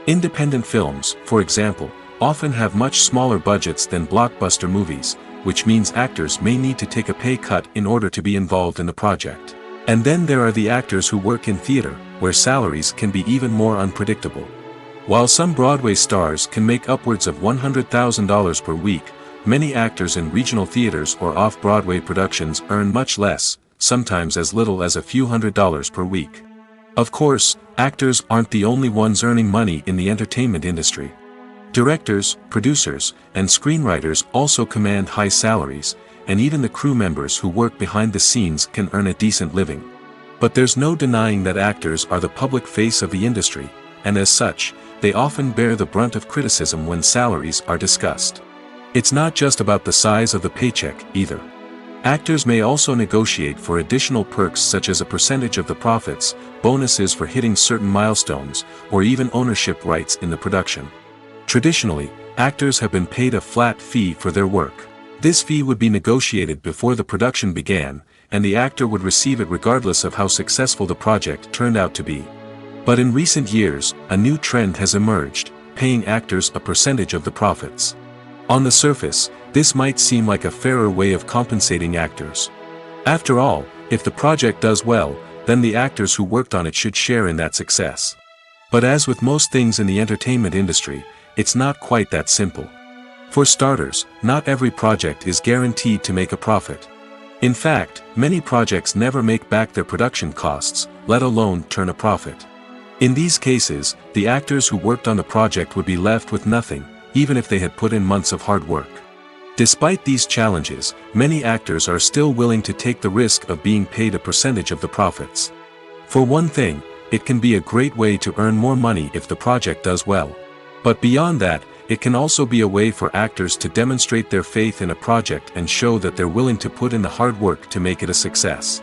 Independent films, for example, often have much smaller budgets than blockbuster movies, which means actors may need to take a pay cut in order to be involved in the project. And then there are the actors who work in theater, where salaries can be even more unpredictable. While some Broadway stars can make upwards of $100,000 per week, many actors in regional theaters or off-Broadway productions earn much less, sometimes as little as a few $100s per week. Of course, actors aren't the only ones earning money in the entertainment industry. Directors, producers, and screenwriters also command high salaries, and even the crew members who work behind the scenes can earn a decent living. But there's no denying that actors are the public face of the industry, and as such, they often bear the brunt of criticism when salaries are discussed. It's not just about the size of the paycheck, either. Actors may also negotiate for additional perks such as a percentage of the profits, bonuses for hitting certain milestones, or even ownership rights in the production. Traditionally, actors have been paid a flat fee for their work. This fee would be negotiated before the production began, and the actor would receive it regardless of how successful the project turned out to be. But in recent years, a new trend has emerged, paying actors a percentage of the profits. On the surface, this might seem like a fairer way of compensating actors. After all, if the project does well, then the actors who worked on it should share in that success. But as with most things in the entertainment industry, it's not quite that simple. For starters, not every project is guaranteed to make a profit. In fact, many projects never make back their production costs, let alone turn a profit. In these cases, the actors who worked on the project would be left with nothing, even if they had put in months of hard work. Despite these challenges, many actors are still willing to take the risk of being paid a percentage of the profits. For one thing, it can be a great way to earn more money if the project does well. But beyond that, it can also be a way for actors to demonstrate their faith in a project and show that they're willing to put in the hard work to make it a success.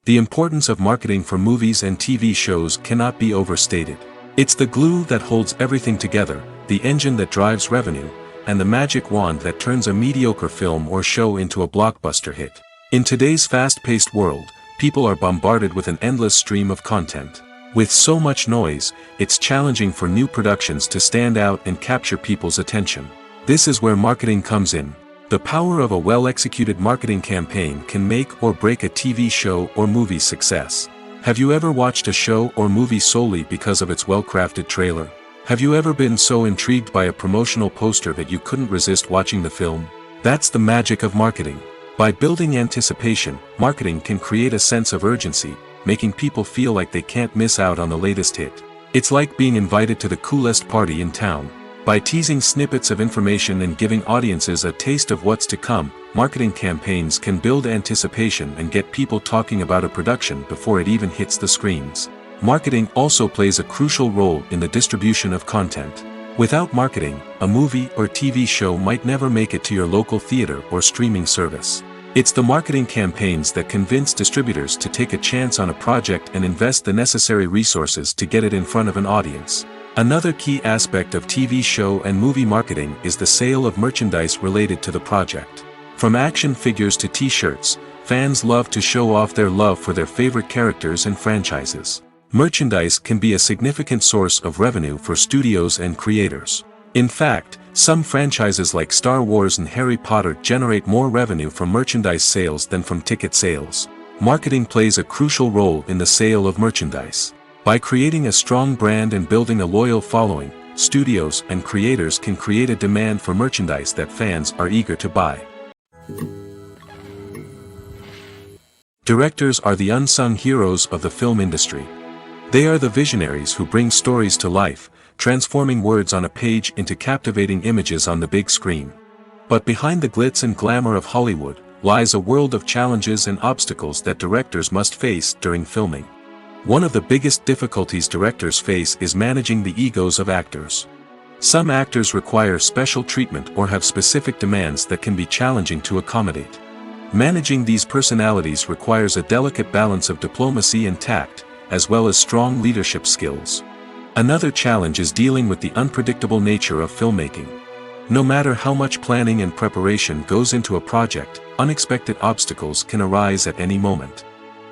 The importance of marketing for movies and TV shows cannot be overstated. It's the glue that holds everything together, the engine that drives revenue, and the magic wand that turns a mediocre film or show into a blockbuster hit. In today's fast-paced world, people are bombarded with an endless stream of content. With so much noise, it's challenging for new productions to stand out and capture people's attention. This is where marketing comes in. The power of a well-executed marketing campaign can make or break a TV show or movie's success. Have you ever watched a show or movie solely because of its well-crafted trailer? Have you ever been so intrigued by a promotional poster that you couldn't resist watching the film? That's the magic of marketing. By building anticipation, marketing can create a sense of urgency, making people feel like they can't miss out on the latest hit. It's like being invited to the coolest party in town. By teasing snippets of information and giving audiences a taste of what's to come, marketing campaigns can build anticipation and get people talking about a production before it even hits the screens. Marketing also plays a crucial role in the distribution of content. Without marketing, a movie or TV show might never make it to your local theater or streaming service. It's the marketing campaigns that convince distributors to take a chance on a project and invest the necessary resources to get it in front of an audience. Another key aspect of TV show and movie marketing is the sale of merchandise related to the project. From action figures to t-shirts, fans love to show off their love for their favorite characters and franchises. Merchandise can be a significant source of revenue for studios and creators. In fact, some franchises like Star Wars and Harry Potter generate more revenue from merchandise sales than from ticket sales. Marketing plays a crucial role in the sale of merchandise. By creating a strong brand and building a loyal following, studios and creators can create a demand for merchandise that fans are eager to buy. Directors are the unsung heroes of the film industry. They are the visionaries who bring stories to life, transforming words on a page into captivating images on the big screen. But behind the glitz and glamour of Hollywood, lies a world of challenges and obstacles that directors must face during filming. One of the biggest difficulties directors face is managing the egos of actors. Some actors require special treatment or have specific demands that can be challenging to accommodate. Managing these personalities requires a delicate balance of diplomacy and tact, as well as strong leadership skills. Another challenge is dealing with the unpredictable nature of filmmaking. No matter how much planning and preparation goes into a project, unexpected obstacles can arise at any moment.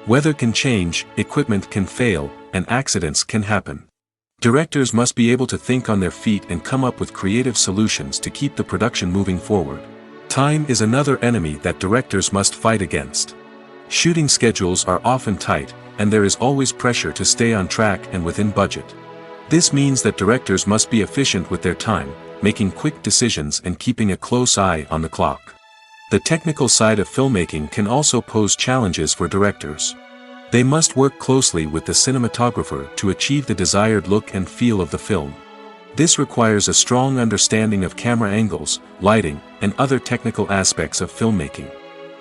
Weather can change, equipment can fail, and accidents can happen. Directors must be able to think on their feet and come up with creative solutions to keep the production moving forward. Time is another enemy that directors must fight against. Shooting schedules are often tight, and there is always pressure to stay on track and within budget. This means that directors must be efficient with their time, making quick decisions and keeping a close eye on the clock. The technical side of filmmaking can also pose challenges for directors. They must work closely with the cinematographer to achieve the desired look and feel of the film. This requires a strong understanding of camera angles, lighting, and other technical aspects of filmmaking.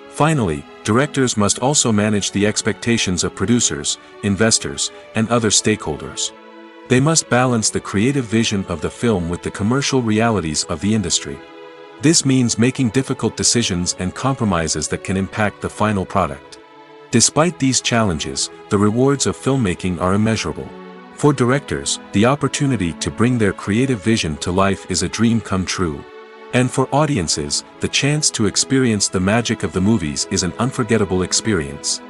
Finally, directors must also manage the expectations of producers, investors, and other stakeholders. They must balance the creative vision of the film with the commercial realities of the industry. This means making difficult decisions and compromises that can impact the final product. Despite these challenges, the rewards of filmmaking are immeasurable. For directors, the opportunity to bring their creative vision to life is a dream come true. And for audiences, the chance to experience the magic of the movies is an unforgettable experience.